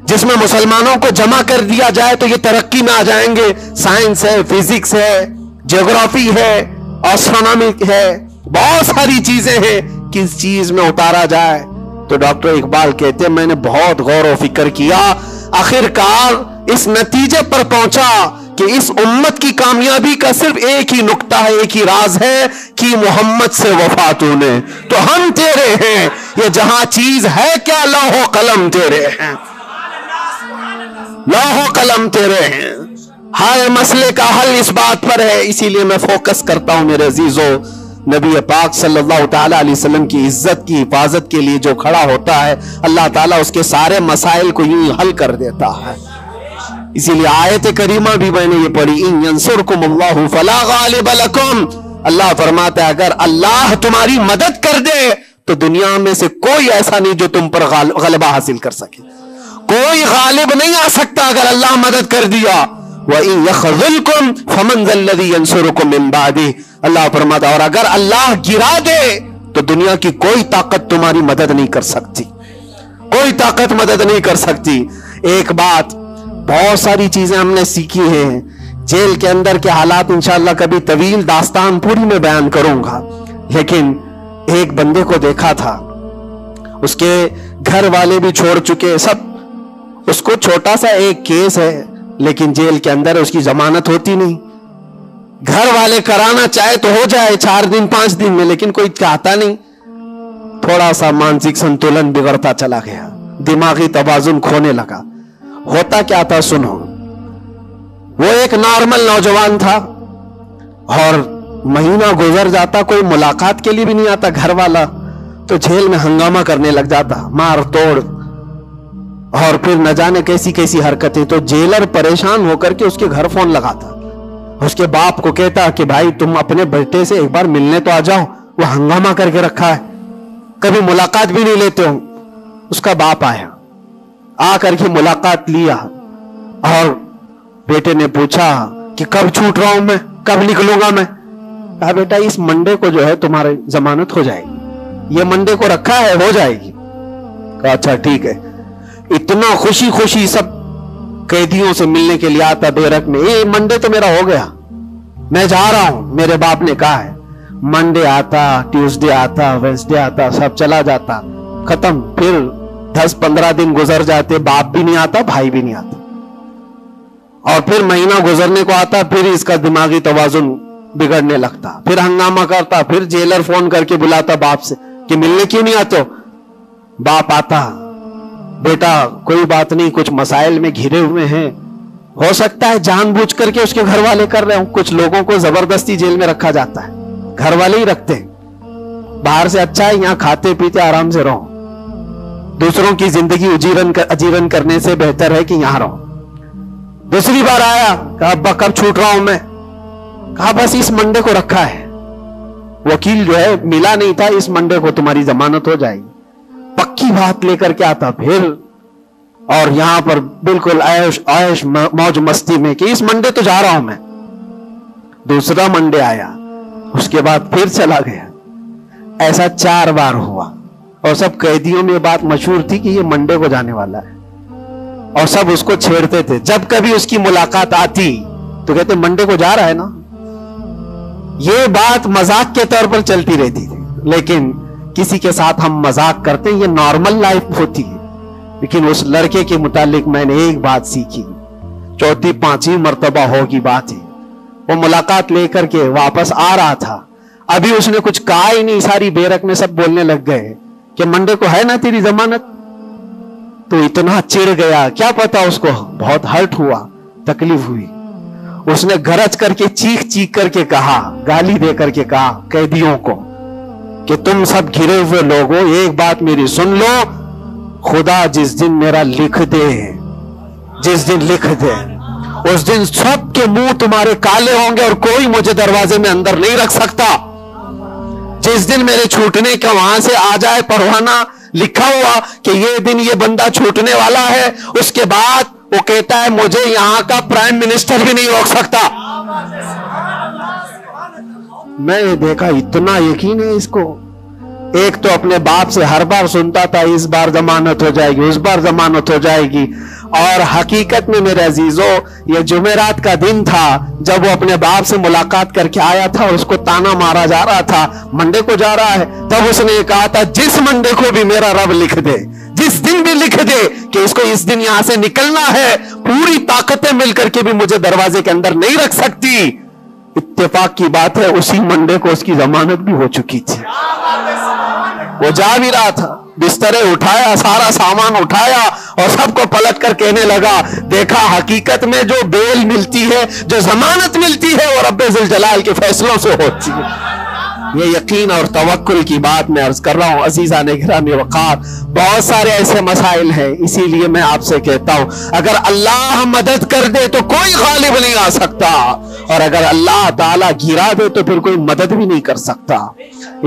جس میں مسلمانوں کو جمع کر دیا جائے تو یہ ترقی میں آ جائیں گے۔ سائنس ہے، فزکس ہے، جغرافی ہے، اسٹرونومی ہے، بہت ساری چیزیں ہیں، کس چیز میں اتارا جائے؟ تو ڈاکٹر اقبال کہتے ہیں میں نے بہت غور و فکر کیا، آخر کار اس نتیجے پر پہنچا کہ اس امت کی کامیابی کا صرف ایک ہی نقطہ ہے، ایک ہی راز ہے کہ محمد سے وفا تو نے، تو ہم تیرے ہیں، یہ جہاں چیز ہے کیا لوح و قلم تیرے ہیں، لوح و قلم تیرے ہیں۔ ہر مسئلے کا حل اس بات پر ہے، اسی لیے میں فوکس کرتا ہوں میرے عزیزو، نبی پاک صلی اللہ تعالیٰ علیہ وسلم کی عزت کی حفاظت کے لیے جو کھڑا ہوتا ہے اللہ تعالیٰ اس کے سارے مسائل کو یوں ہی حل کر دیتا ہے۔ اسی لیے آیت کریمہ بھی میں نے یہ پڑھی، ان ینصرکم اللہ فلا غالب لکم، اللہ فرماتا ہے اگر اللہ تمہاری مدد کر دے تو دنیا میں سے کوئی ایسا نہیں جو تم پر غلبہ حاصل کر سکے، کوئی غالب نہیں آ سکتا اگر اللہ مدد کر دیا۔ وَإِن يَخْذُلْكُمْ فَمَنْ ذَا الَّذِي يَنْصُرُكُمْ مِنْ بَعْدِهِ، اللہ فرماتا اور اگر اللہ گرا دے تو دنیا کی کوئی طاقت تمہاری مدد نہیں کر سکتی، کوئی طاقت مدد نہیں کر سکتی۔ ایک بات، بہت ساری چیزیں ہم نے سیکھی ہیں، جیل کے اندر کے حالات انشاءاللہ کبھی طویل داستان پوری میں بیان کروں گا، لیکن ایک بندے کو دیکھا تھا، اس کے گھر والے بھی چھوڑ چکے سب، اس کو چھوٹا سا ایک کیس ہے لیکن جیل کے اندر اس کی ضمانت ہوتی نہیں، گھر والے کرانا چاہے تو ہو جائے 4 دن 5 دن میں، لیکن کوئی چاہتا نہیں، تھوڑا سا مانسک سنتولن بگڑتا چلا گیا، دماغی توازن کھونے لگا۔ ہوتا کیا تھا سنو، وہ ایک نارمل نوجوان تھا اور مہینہ گزر جاتا کوئی ملاقات کے لیے بھی نہیں آتا گھر والا، تو جیل میں ہنگامہ کرنے لگ جاتا، مار توڑ اور پھر نہ جانے کیسی کیسی حرکتیں، تو جیلر پریشان ہو کر کے اس کے گھر فون لگاتا، اس کے باپ کو کہتا کہ بھائی تم اپنے بیٹے سے ایک بار ملنے تو آ جاؤ، وہ ہنگامہ کر کے رکھا ہے، کبھی ملاقات بھی نہیں لیتے ہو۔ اس کا باپ آیا، آ کر کے ملاقات لیا اور بیٹے نے پوچھا کہ کب چھوٹ رہا ہوں میں، کب نکلوں گا میں؟ کہا بیٹا اس منڈے کو جو ہے تمہاری ضمانت ہو جائے گی، یہ منڈے کو رکھا ہے، ہو جائے گی۔ کہا اچھا ٹھیک ہے۔ اتنا خوشی خوشی سب قیدیوں سے ملنے کے لیے آتا بیرک میں، یہ منڈے تو میرا ہو گیا، میں جا رہا ہوں، میرے باپ نے کہا ہے۔ منڈے آتا، ٹیوزڈے آتا، وینسڈے آتا، سب چلا جاتا، ختم۔ پھر 10-15 دن گزر جاتے، باپ بھی نہیں آتا، بھائی بھی نہیں آتا، اور پھر مہینہ گزرنے کو آتا، پھر اس کا دماغی توازن بگڑنے لگتا، پھر ہنگامہ کرتا، پھر جیلر فون کر کے بلاتا باپ سے کہ ملنے کیوں نہیں آتے ہو؟ باپ آتا، بیٹا کوئی بات نہیں، کچھ مسائل میں گھرے ہوئے ہیں، ہو سکتا ہے جان بوجھ کر کے اس کے گھر والے کر رہے ہوں، کچھ لوگوں کو زبردستی جیل میں رکھا جاتا ہے، گھر والے ہی رکھتے ہیں، باہر سے اچھا ہے یہاں کھاتے پیتے آرام سے رہو، دوسروں کی زندگی اجیرن کرنے سے بہتر ہے کہ یہاں رہو۔ دوسری بار آیا، کہا ابا کب چھوٹ رہا ہوں میں؟ کہا بس اس منڈے کو رکھا ہے، وکیل جو ہے ملا نہیں تھا، اس منڈے کو تمہاری ضمانت ہو جائے گی۔ پکی بات لے کر کے آتا پھر، اور یہاں پر بالکل عیش موج مستی میں کہ اس منڈے تو جا رہا ہوں میں۔ دوسرا منڈے آیا، اس کے بعد پھر چلا گیا، ایسا 4 بار ہوا، اور سب قیدیوں میں یہ بات مشہور تھی کہ یہ منڈے کو جانے والا ہے، اور سب اس کو چھیڑتے تھے۔ جب کبھی اس کی ملاقات آتی تو کہتے منڈے کو جا رہا ہے نا، یہ بات مذاق کے طور پر چلتی رہتی تھی، لیکن کسی کے ساتھ ہم مذاق کرتے ہیں، یہ نارمل لائف ہوتی ہے۔ لیکن اس لڑکے کے متعلق میں نے ایک بات سیکھی، 4-5 مرتبہ ہوگی بات ہے، وہ ملاقات لے کر کے واپس آ رہا تھا، ابھی اس نے کچھ کہا ہی نہیں، ساری بیرک میں سب بولنے لگ گئے کہ منڈے کو ہے نا تیری ضمانت، تو اتنا چڑ گیا، کیا پتا اس کو بہت ہرٹ ہوا، تکلیف ہوئی، اس نے گرج کر کے چیخ کر کے کہا، گالی دے کر کے کہا قیدیوں کو کہ تم سب گھرے ہوئے لوگوں ایک بات میری سن لو، خدا جس دن میرا لکھ دے، جس دن لکھ دے، اس دن سب کے منہ تمہارے کالے ہوں گے اور کوئی مجھے دروازے میں اندر نہیں رکھ سکتا۔ جس دن میرے چھوٹنے کا وہاں سے آ جائے پروانہ، لکھا ہوا کہ یہ دن یہ بندہ چھوٹنے والا ہے. اس کے بعد وہ کہتا ہے مجھے یہاں کا پرائم منسٹر بھی نہیں روک سکتا. میں نے دیکھا اتنا یقین ہے اس کو. ایک تو اپنے باپ سے ہر بار سنتا تھا اس بار ضمانت ہو جائے گی، اس بار ضمانت ہو جائے گی، اور حقیقت میں میرے عزیزو یہ جمعرات کا دن تھا جب وہ اپنے باپ سے ملاقات کر کے آیا تھا اور اس کو تانا مارا جا رہا تھا منڈے کو جا رہا ہے. تب اس نے کہا تھا جس منڈے کو بھی میرا رب لکھ دے، جس دن بھی لکھ دے کہ اس کو اس دن یہاں سے نکلنا ہے، پوری طاقتیں مل کر کے بھی مجھے دروازے کے اندر نہیں رکھ سکتی. اتفاق کی بات ہے اسی منڈے کو اس کی ضمانت بھی ہو چکی تھی. وہ جا بھی رہا تھا، بسترے اٹھایا، سارا سامان اٹھایا اور سب کو پلٹ کر کہنے لگا دیکھا حقیقت میں جو بیل ملتی ہے، جو ضمانت ملتی ہے وہ رب ذوالجلال کے فیصلوں سے ہوتی ہے. یہ یقین اور توکل کی بات میں عرض کر رہا ہوں. عزیزان گرامی وقار، بہت سارے ایسے مسائل ہیں، اسی لیے میں آپ سے کہتا ہوں اگر اللہ مدد کر دے تو کوئی غالب نہیں آ سکتا، اور اگر اللہ تعالیٰ گرا دے تو پھر کوئی مدد بھی نہیں کر سکتا.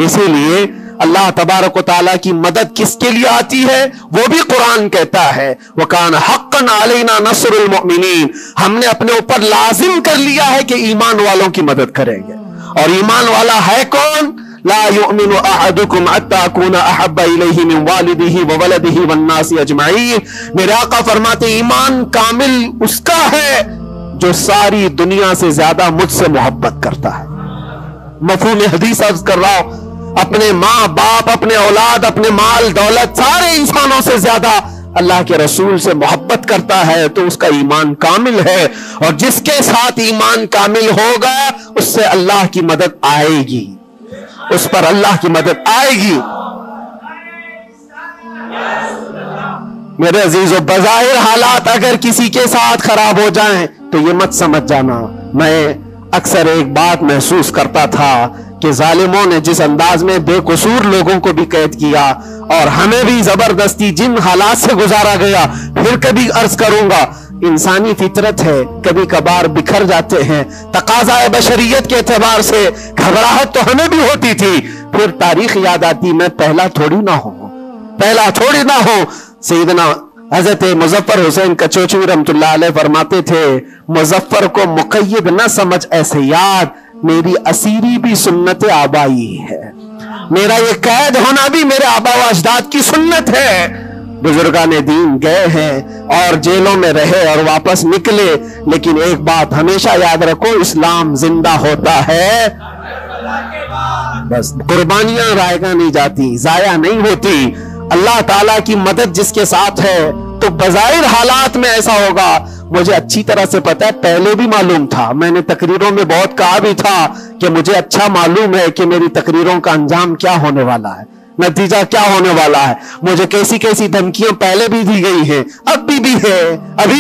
اسی لیے اللہ تبارک و تعالیٰ کی مدد کس کے لیے آتی ہے وہ بھی قرآن کہتا ہے وَكَانَ حَقًّا عَلَيْنَا نَصْرُ الْمُؤْمِنِينَ. ہم نے اپنے اوپر لازم کر لیا ہے کہ ایمان والوں کی مدد کریں گے. اور ایمان والا ہے کون؟ لا يؤمن احدكم حتى اكون احب اليه من والده وولده والناس اجمعين. میرے آقا فرماتے ایمان کامل اس کا ہے جو ساری دنیا سے زیادہ مجھ سے محبت کرتا ہے. مفہوم حدیث عرض کر رہا ہوں، اپنے ماں باپ، اپنے اولاد، اپنے مال دولت، سارے انسانوں سے زیادہ اللہ کے رسول سے محبت کرتا ہے تو اس کا ایمان کامل ہے. اور جس کے ساتھ ایمان کامل ہوگا اس سے اللہ کی مدد آئے گی، اس پر اللہ کی مدد آئے گی. میرے عزیزو بظاہر حالات اگر کسی کے ساتھ خراب ہو جائیں تو یہ مت سمجھ جانا. میں اکثر ایک بات محسوس کرتا تھا کہ ظالموں نے جس انداز میں بے قصور لوگوں کو بھی قید کیا اور ہمیں بھی زبردستی جن حالات سے گزارا گیا، پھر کبھی عرض کروں گا انسانی فطرت ہے، کبھی کبھار بکھر جاتے ہیں. تقاضا بشریت کے اعتبار سے گھبراہٹ تو ہمیں بھی ہوتی تھی، پھر تاریخ یاد آتی میں پہلا تھوڑی نہ ہوں. سیدنا حضرت مظفر حسین کچوچوی رحمت اللہ علیہ فرماتے تھے مظفر کو مقید نہ سمجھ ایسے یاد، میری اسیری بھی سنت آبائی ہے، میرا یہ قید ہونا بھی میرے آبا و اجداد کی سنت ہے. بزرگان دین گئے ہیں اور جیلوں میں رہے اور واپس نکلے، لیکن ایک بات ہمیشہ یاد رکھو، اسلام زندہ ہوتا ہے، بس قربانیاں رائگاں نہیں جاتی، ضائع نہیں ہوتی. اللہ تعالیٰ کی مدد جس کے ساتھ ہے تو بظاہر حالات میں ایسا ہوگا. مجھے اچھی طرح سے پتا ہے، پہلے بھی معلوم تھا، میں نے تقریروں میں بہت کہا بھی تھا کہ مجھے اچھا معلوم ہے کہ میری تقریروں کا انجام کیا ہونے والا ہے، نتیجہ کیا ہونے والا ہے. مجھے کیسی کیسی دھمکیاں پہلے بھی دی گئی ہیں، ابھی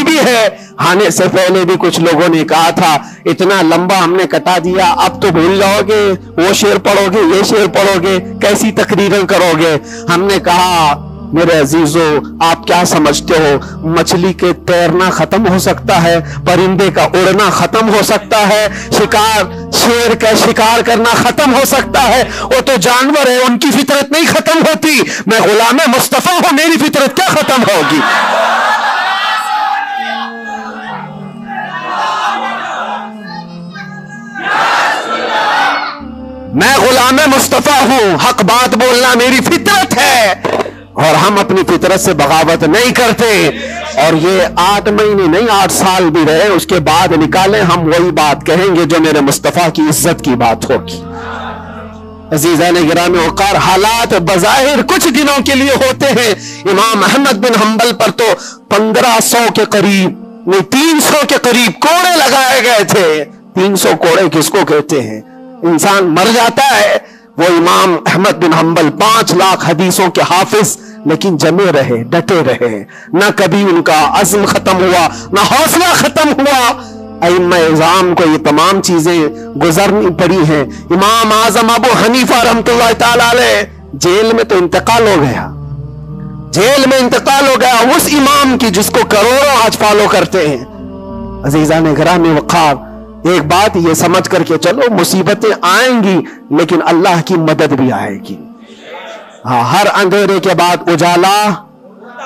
بھی ہے. آنے سے پہلے بھی کچھ لوگوں نے کہا تھا اتنا لمبا ہم نے کٹا دیا، اب تو بھول جاؤ گے، وہ شعر پڑھو گے، یہ شعر پڑھو گے، کیسی تقریریں کرو گے. ہم نے کہا میرے عزیزو آپ کیا سمجھتے ہو، مچھلی کے تیرنا ختم ہو سکتا ہے، پرندے کا اڑنا ختم ہو سکتا ہے، شیر کا شکار کرنا ختم ہو سکتا ہے، وہ تو جانور ہے، ان کی فطرت نہیں ختم ہوتی. میں غلام مصطفیٰ ہوں، میری فطرت کیا ختم ہوگی؟ میں غلام مصطفیٰ ہوں، حق بات بولنا میری فطرت ہے، اور ہم اپنی فطرت سے بغاوت نہیں کرتے. اور یہ 8 مہینے نہیں 8 سال بھی رہے، اس کے بعد نکالیں ہم وہی بات کہیں گے جو میرے مصطفیٰ کی عزت کی بات ہوگی. عزیزان گرامی وقار، حالات بظاہر کچھ دنوں کے لیے ہوتے ہیں. امام احمد بن حنبل پر تو 1500 کے قریب نہیں 300 کے قریب کوڑے لگائے گئے تھے. 300 کوڑے کس کو کہتے ہیں؟ انسان مر جاتا ہے. وہ امام احمد بن حنبل 5 لاکھ حدیثوں کے حافظ، لیکن جمے رہے، ڈٹے رہے، نہ کبھی ان کا عزم ختم ہوا، نہ حوصلہ ختم ہوا. ائمہ اعظام کو یہ تمام چیزیں گزرنی پڑی ہیں. امام اعظم ابو حنیفہ رحمۃ اللہ تعالی علیہ جیل میں تو انتقال ہو گیا، اس امام کی جس کو کروڑوں آج فالو کرتے ہیں. عزیزان گرامی وقار، ایک بات یہ سمجھ کر کے چلو، مصیبتیں آئیں گی لیکن اللہ کی مدد بھی آئے گی. ہاں، ہر اندھیرے کے بعد اجالا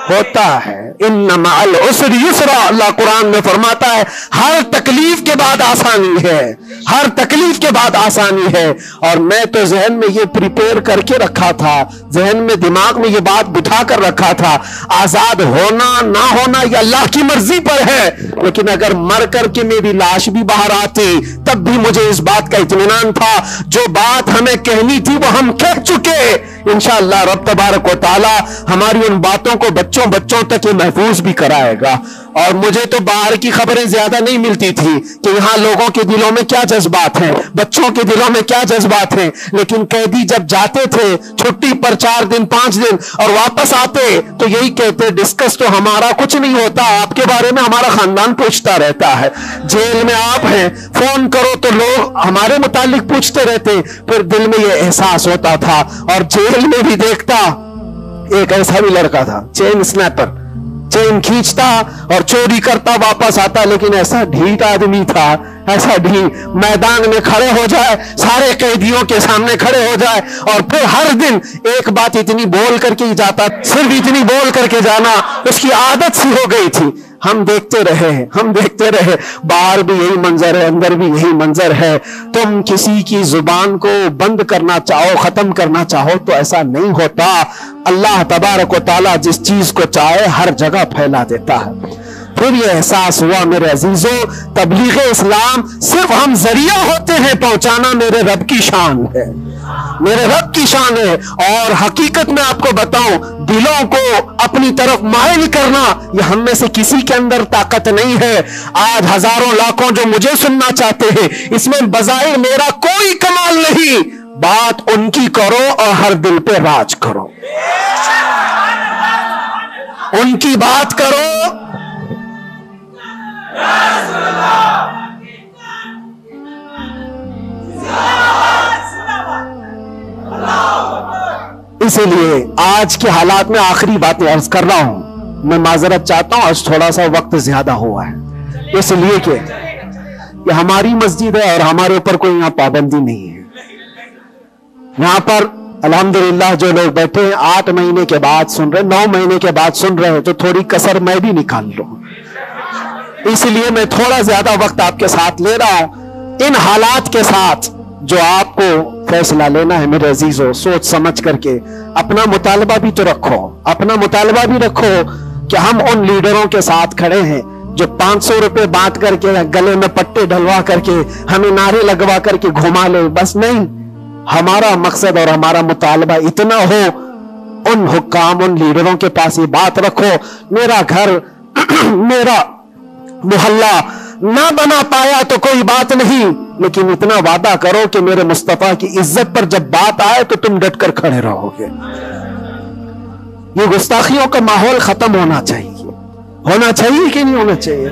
ہوتا ہے. ان مع العسر یسرا، اللہ قرآن میں فرماتا ہے ہر تکلیف کے بعد آسانی ہے، ہر تکلیف کے بعد آسانی ہے. اور میں تو ذہن میں یہ پریپیئر کر کے رکھا تھا، ذہن میں دماغ میں یہ بات بٹھا کر رکھا تھا، آزاد ہونا نہ ہونا یہ اللہ کی مرضی پر ہے، لیکن اگر مر کر کے میری لاش بھی باہر آتی تب بھی مجھے اس بات کا اطمینان تھا جو بات ہمیں کہنی تھی وہ ہم کہہ چکے. انشاءاللہ رب تبارک و تعالی ہماری ان باتوں کو بچوں تک یہ محفوظ بھی کرائے گا. اور مجھے تو باہر کی خبریں زیادہ نہیں ملتی تھی کہ یہاں لوگوں کے دلوں میں کیا جذبات ہیں، بچوں کے دلوں میں کیا جذبات ہیں، لیکن قیدی جب جاتے تھے چھٹی پر 4 دن 5 دن اور واپس آتے تو یہی کہتے ڈسکس تو ہمارا کچھ نہیں ہوتا، آپ کے بارے میں ہمارا خاندان پوچھتا رہتا ہے. جیل میں آپ ہیں، فون کرو تو لوگ ہمارے متعلق پوچھتے رہتے. پھر دل میں یہ احساس ہوتا تھا. اور جیل میں بھی دیکھتا ایک ایسا بھی لڑکا تھا چین سنیپر، چین کھینچتا اور چوری کرتا واپس آتا، لیکن ایسا ڈھیٹ آدمی تھا، ایسا ڈھیٹ، میدان میں کھڑے ہو جائے، سارے قیدیوں کے سامنے کھڑے ہو جائے اور پھر ہر دن ایک بات اتنی بول کر کے جاتا، صرف اتنی بول کر کے جانا اس کی عادت سی ہو گئی تھی. ہم دیکھتے رہے باہر بھی یہی منظر ہے، اندر بھی یہی منظر ہے. تم کسی کی زبان کو بند کرنا چاہو، ختم کرنا چاہو تو ایسا نہیں ہوتا. اللہ تبارک و تعالیٰ جس چیز کو چاہے ہر جگہ پھیلا دیتا ہے. پھر یہ احساس ہوا میرے عزیزوں، تبلیغ اسلام صرف ہم ذریعہ ہوتے ہیں پہنچانا، میرے رب کی شان ہے، میرے رب کی شان ہے. اور حقیقت میں آپ کو بتاؤں، دلوں کو اپنی طرف مائل کرنا یہ ہم میں سے کسی کے اندر طاقت نہیں ہے. آج ہزاروں لاکھوں جو مجھے سننا چاہتے ہیں، اس میں بظاہر میرا کوئی کمال نہیں. بات ان کی کرو اور ہر دل پہ راج کرو، ان کی بات کرو. اسی لیے آج کے حالات میں آخری باتیں عرض کر رہا ہوں. میں معذرت چاہتا ہوں، آج تھوڑا سا وقت زیادہ ہوا ہے، اس لیے کہ یہ ہماری مسجد ہے اور ہمارے اوپر کوئی یہاں پابندی نہیں ہے. یہاں پر الحمدللہ جو لوگ بیٹھے ہیں 8 مہینے کے بعد سن رہے، 9 مہینے کے بعد سن رہے ہیں، تو تھوڑی کسر میں بھی نکال لوں. اس لیے میں تھوڑا زیادہ وقت آپ کے ساتھ لے رہا ہوں. ان حالات کے ساتھ جو آپ کو فیصلہ لینا ہے میرے عزیزوں، سوچ سمجھ کر کے اپنا مطالبہ بھی تو رکھو، اپنا مطالبہ بھی رکھو کہ ہم ان لیڈروں کے ساتھ کھڑے ہیں جو 500 روپے بانٹ کر کے گلے میں پٹے ڈلوا کر کے ہمیں نعرے لگوا کر کے گھما لے. بس نہیں، ہمارا مقصد اور ہمارا مطالبہ اتنا ہو، ان حکام، ان لیڈروں کے پاس یہ بات رکھو، میرا گھر میرا محلہ نہ بنا پایا تو کوئی بات نہیں، لیکن اتنا وعدہ کرو کہ میرے مصطفیٰ کی عزت پر جب بات آئے تو تم ڈٹ کر کھڑے رہو گے. یہ گستاخیوں کا ماحول ختم ہونا چاہیے کہ نہیں ہونا چاہیے.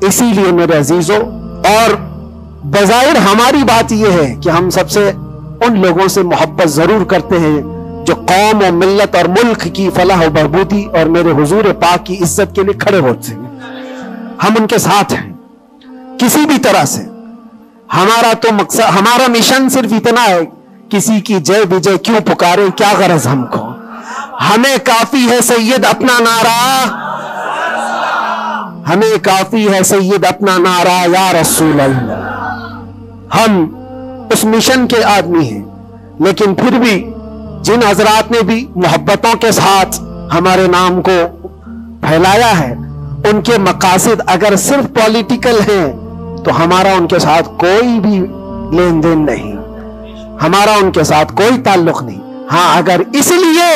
اسی لیے میرے عزیزوں، اور بظاہر ہماری بات یہ ہے کہ ہم سب سے ان لوگوں سے محبت ضرور کرتے ہیں جو قوم و ملت اور ملک کی فلاح و بہبودی اور میرے حضور پاک کی عزت کے لیے کھڑے ہوتے ہیں. ہم ان کے ساتھ ہیں کسی بھی طرح سے. ہمارا تو مقصد، ہمارا مشن صرف اتنا ہے، کسی کی جے بجے کیوں پکارے، کیا غرض ہم کو، ہمیں کافی ہے سید اپنا نعرہ، ہمیں کافی ہے سید اپنا نعرہ یا رسول اللہ. ہم اس مشن کے آدمی ہیں. لیکن پھر بھی جن حضرات نے بھی محبتوں کے ساتھ ہمارے نام کو پھیلایا ہے، ان کے مقاصد اگر صرف پولیٹیکل ہیں تو ہمارا ان کے ساتھ کوئی بھی لین دین نہیں، ہمارا ان کے ساتھ کوئی تعلق نہیں. ہاں، اگر اس لیے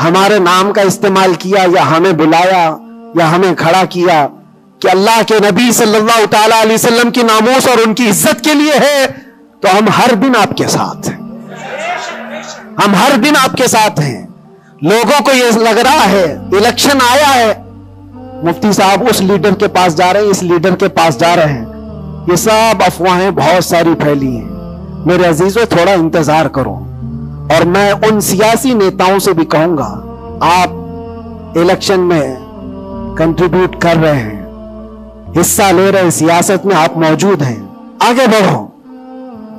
ہمارے نام کا استعمال کیا یا ہمیں بلایا یا ہمیں کھڑا کیا کہ اللہ کے نبی صلی اللہ تعالی علیہ وسلم کی ناموس اور ان کی عزت کے لیے ہے، تو ہم ہر دن آپ کے ساتھ ہیں، ہم ہر دن آپ کے ساتھ ہیں. لوگوں کو یہ لگ رہا ہے الیکشن آیا ہے، مفتی صاحب اس لیڈر کے پاس جا رہے ہیں، اس لیڈر کے پاس جا رہے ہیں، یہ سب افواہیں بہت ساری پھیلی ہیں. میرے عزیزوں، تھوڑا انتظار کرو. اور میں ان سیاسی نیتاؤں سے بھی کہوں گا، آپ الیکشن میں کنٹریبیوٹ کر رہے ہیں، حصہ لے رہے ہیں، سیاست میں آپ موجود ہیں، آگے بڑھو،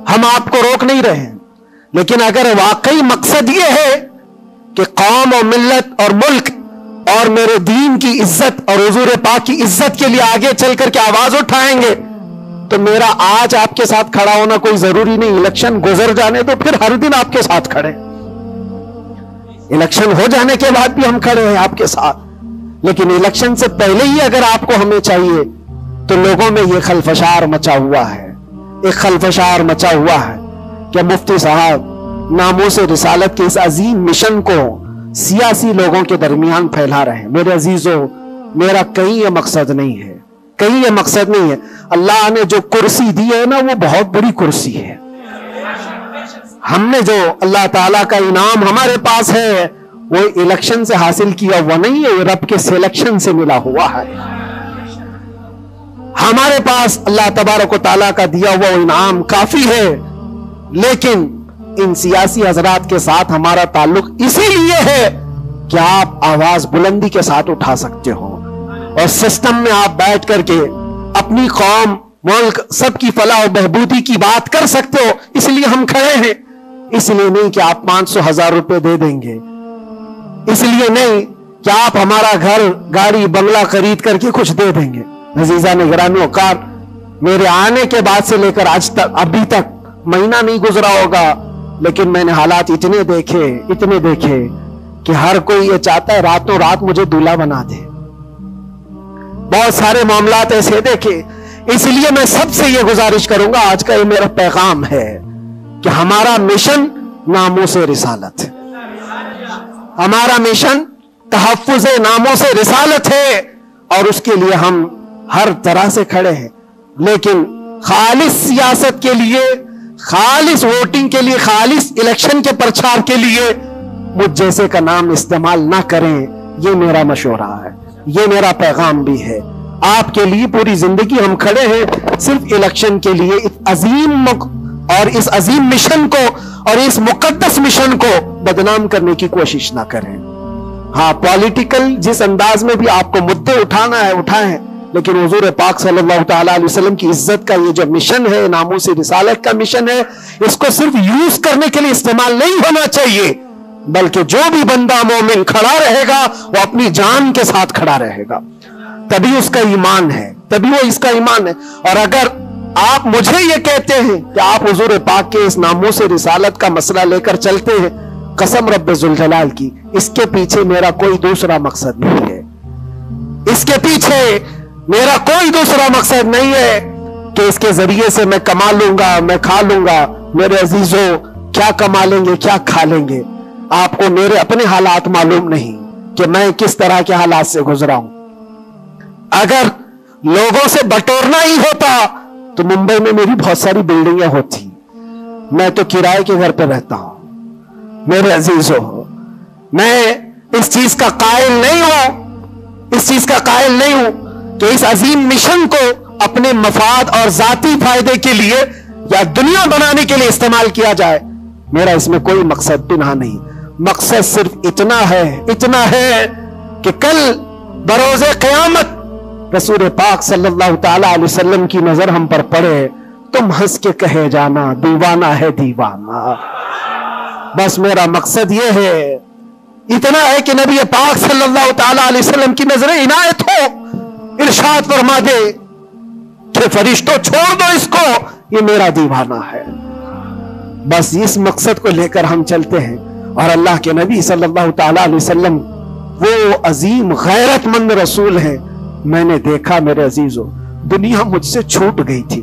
ہم آپ کو روک نہیں رہے ہیں. لیکن اگر واقعی مقصد یہ ہے کہ قوم اور ملت اور ملک اور میرے دین کی عزت اور حضور پاک کی عزت کے لیے آگے چل کر کے آواز اٹھائیں گے تو میرا آج آپ کے ساتھ کھڑا ہونا کوئی ضروری نہیں. الیکشن گزر جانے تو پھر ہر دن آپ کے ساتھ کھڑے, الیکشن ہو جانے کے بعد بھی ہم کھڑے ہیں آپ کے ساتھ, لیکن الیکشن سے پہلے ہی اگر آپ کو ہمیں چاہیے تو لوگوں میں یہ خلفشار مچا ہوا ہے, ایک خلفشار مچا ہوا ہے کہ مفتی صاحب ناموس رسالت کے اس عظیم مشن کو سیاسی لوگوں کے درمیان پھیلا رہے ہیں. میرے عزیزوں, میرا کہیں یہ مقصد نہیں ہے, کہیں یہ مقصد نہیں ہے. اللہ نے جو کرسی دی ہے نا وہ بہت بڑی کرسی ہے. ہم نے جو اللہ تعالیٰ کا انعام ہمارے پاس ہے وہ الیکشن سے حاصل کیا ہوا نہیں ہے, رب کے سلیکشن سے ملا ہوا ہے. ہمارے پاس اللہ تبارک و تعالیٰ کا دیا ہوا انعام کافی ہے, لیکن ان سیاسی حضرات کے ساتھ ہمارا تعلق اسی لیے ہے کہ آپ آواز بلندی کے ساتھ اٹھا سکتے ہو اور سسٹم میں آپ بیٹھ کر کے اپنی قوم, ملک, سب کی فلاح و بہبودی کی بات کر سکتے ہو. اس لیے ہم کھڑے ہیں, اس لیے نہیں کہ آپ 500,000 روپے دے دیں گے, اس لیے نہیں کہ آپ ہمارا گھر گاڑی بنگلہ خرید کر کے کچھ دے دیں گے. عزیزان گرامی اوقات, میرے آنے کے بعد سے لے کر آج تک ابھی تک مہینہ نہیں گزرا ہوگا, لیکن میں نے حالات اتنے دیکھے کہ ہر کوئی یہ چاہتا ہے راتوں رات مجھے دولہا بنا دے. بہت سارے معاملات ایسے دیکھے. اس لیے میں سب سے یہ گزارش کروں گا, آج کا یہ میرا پیغام ہے کہ ہمارا مشن ناموس رسالت, ہمارا مشن تحفظ ناموس رسالت ہے اور اس کے لیے ہم ہر طرح سے کھڑے ہیں. لیکن خالص سیاست کے لیے, خالص ووٹنگ کے لیے, خالص الیکشن کے پرچار کے لیے مجھ جیسے کا نام استعمال نہ کریں. یہ میرا مشورہ ہے, یہ میرا پیغام بھی ہے. آپ کے لیے پوری زندگی ہم کھڑے ہیں, صرف الیکشن کے لیے اس عظیم اور اس عظیم مشن کو اور اس مقدس مشن کو بدنام کرنے کی کوشش نہ کریں. ہاں, پولیٹیکل جس انداز میں بھی آپ کو مدعے اٹھانا ہے اٹھائیں, لیکن حضور پاک صلی اللہ تعالیٰ علیہ وسلم کی عزت کا یہ جو مشن ہے, ناموس رسالت کا مشن ہے, اس کو صرف یوز کرنے کے لیے استعمال نہیں ہونا چاہیے, بلکہ جو بھی بندہ مومن کھڑا رہے گا وہ اپنی جان کے ساتھ کھڑا رہے گا, تبھی اس کا ایمان ہے, تبھی وہ اس کا ایمان ہے. اور اگر آپ مجھے یہ کہتے ہیں کہ آپ حضور پاک کے اس ناموس رسالت کا مسئلہ لے کر چلتے ہیں, قسم رب ذوالجلال کی, اس کے پیچھے میرا کوئی دوسرا مقصد نہیں ہے. اس کے پیچھے میرا کوئی دوسرا مقصد نہیں ہے کہ اس کے ذریعے سے میں کما لوں گا, میں کھا لوں گا. میرے عزیزوں, کیا کما لیں گے, کیا کھا لیں گے؟ آپ کو میرے اپنے حالات معلوم نہیں کہ میں کس طرح کے حالات سے گزرا ہوں. اگر لوگوں سے بٹورنا ہی ہوتا تو ممبئی میں میری بہت ساری بلڈنگیں ہوتی. میں تو کرائے کے گھر پہ رہتا ہوں. میرے عزیزوں, میں اس چیز کا قائل نہیں ہوں کہ اس عظیم مشن کو اپنے مفاد اور ذاتی فائدے کے لیے یا دنیا بنانے کے لیے استعمال کیا جائے. میرا اس میں کوئی مقصد پنہا نہیں. مقصد صرف اتنا ہے کہ کل بروز قیامت رسول پاک صلی اللہ تعالیٰ علیہ وسلم کی نظر ہم پر پڑے, تم ہنس کے کہے جانا دیوانہ ہے دیوانہ. بس میرا مقصد یہ ہے, اتنا ہے کہ نبی پاک صلی اللہ تعالیٰ علیہ وسلم کی نظر عنایت ہو, ارشاد فرما دے کہ فرشتوں چھوڑ دو اس کو, یہ میرا دیوانہ ہے. بس اس مقصد کو لے کر ہم چلتے ہیں. اور اللہ کے نبی صلی اللہ تعالیٰ علیہ وسلم وہ عظیم غیرت مند رسول ہیں. میں نے دیکھا میرے عزیزوں, دنیا مجھ سے چھوٹ گئی تھی,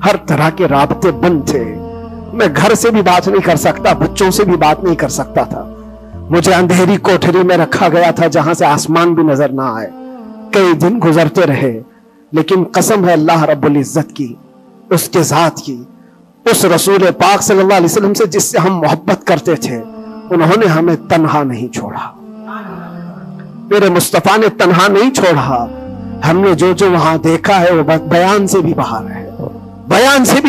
ہر طرح کے رابطے بند تھے. میں گھر سے بھی بات نہیں کر سکتا, بچوں سے بھی بات نہیں کر سکتا تھا. مجھے اندھیری کوٹھری میں رکھا گیا تھا جہاں سے آسمان بھی نظر نہ آئے. کئی دن گزرتے رہے, لیکن قسم ہے اللہ رب العزت کی, اس کے ذات کی, اس رسول پاک صلی اللہ علیہ وسلم سے جس سے ہم محبت کرتے تھے, انہوں نے ہمیں تنہا نہیں چھوڑا. میرے مصطفیٰ نے تنہا نہیں چھوڑا. ہم نے جو وہاں دیکھا ہے وہ بیان سے بھی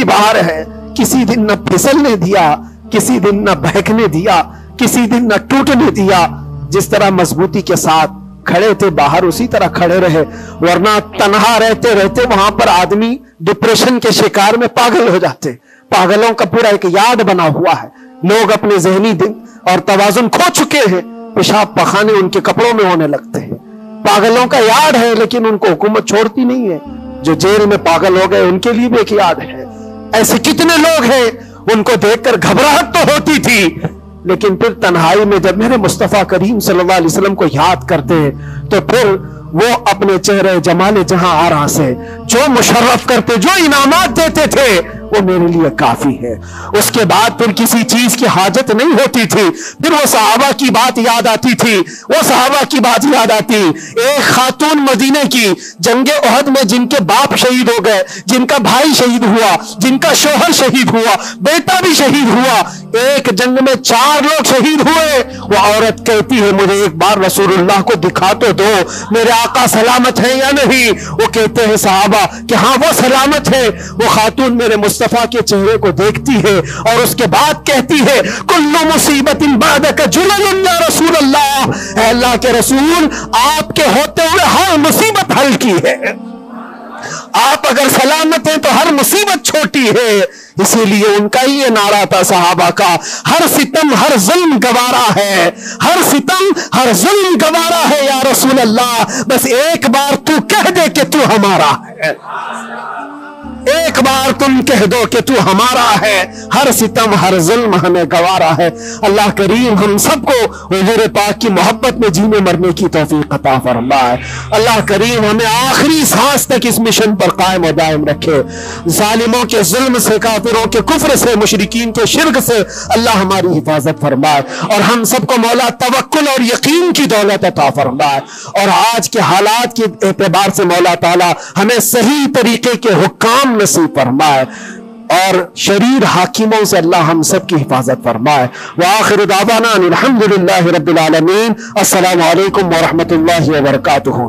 باہر ہے. کسی دن نہ پھسلنے دیا, کسی دن نہ بہکنے دیا, کسی دن نہ ٹوٹنے دیا. جس طرح مضبوطی کے ساتھ کھڑے تھے باہر اسی طرح کھڑے رہے, ورنہ تنہا رہتے وہاں پر آدمی ڈپریشن کے شکار میں پاگل ہو جاتے. پاگلوں کا پورا ایک یاد بنا ہوا ہے. لوگ اپنے ذہنی دن اور توازن کھو چکے ہیں. پیشاب پخانے ان کے کپڑوں میں ہونے لگتے ہیں. پاگلوں کا یارڈ ہے لیکن ان کو حکومت چھوڑتی نہیں ہے. جو جیل میں پاگل ہو گئے ان کے لیے بھی ایک یارڈ ہے. ایسے کتنے لوگ ہیں ان کو دیکھ کر گھبراہٹ تو ہوتی تھی لیکن پھر تنہائی میں جب میرے مصطفیٰ کریم صلی اللہ علیہ وسلم کو یاد کرتے ہیں تو پھر وہ اپنے چہرے جمال جہاں آرا سے جو مشرف کرتے, جو انعامات دیتے تھے, وہ میرے لیے کافی ہے. اس کے بعد پھر کسی چیز کی حاجت نہیں ہوتی تھی. پھر وہ صحابہ کی بات یاد آتی تھی, وہ صحابہ کی بات یاد آتی. ایک خاتون مدینے کی جنگ احد میں جن کے باپ شہید ہو گئے, جن کا بھائی شہید ہوا, جن کا شوہر شہید ہوا, بیٹا بھی شہید ہوا, ایک جنگ میں 4 لوگ شہید ہوئے. وہ عورت کہتی ہے مجھے ایک بار رسول اللہ کو دکھا تو دو, میرے آقا سلامت ہے یا نہیں. وہ کہتے ہیں صحابہ کہ ہاں وہ سلامت ہے. وہ خاتون میرے مصطفیٰ کے چہرے کو دیکھتی ہے اور اس کے بعد کہتی ہے کل مصیبت بعدک جلل یا رسول اللہ, اے اللہ کے رسول آپ کے ہوتے ہوئے ہر مصیبت حل کی ہے. آپ اگر سلامت ہیں تو ہر مصیبت چھوٹی ہے. اسی لیے ان کا ہی یہ نعرہ تھا صحابہ کا, ہر ستم ہر ظلم گوارا ہے, ہر ستم ہر ظلم گوارا ہے یا رسول اللہ, بس ایک بار تو کہہ دے کہ تو ہمارا ہے, ایک بار تم کہہ دو کہ تو ہمارا ہے, ہر ستم ہر ظلم ہمیں گوارا ہے. اللہ کریم ہم سب کو حضور پاک کی محبت میں جینے مرنے کی توفیق عطا فرمائے. اللہ کریم ہمیں آخری سانس تک اس مشن پر قائم و دائم رکھے. ظالموں کے ظلم سے, کافروں کے کفر سے, مشرکین کے شرک سے اللہ ہماری حفاظت فرمائے اور ہم سب کو مولا توکل اور یقین کی دولت عطا فرمائے. اور آج کے حالات کے اعتبار سے مولا تعالی ہمیں صحیح طریقے کے حکام نصیب فرمائے اور شریر حاکموں سے اللہ ہم سب کی حفاظت فرمائے. وآخر دعوانا الحمدللہ رب العالمین. السلام علیکم ورحمۃ اللہ وبرکاتہ.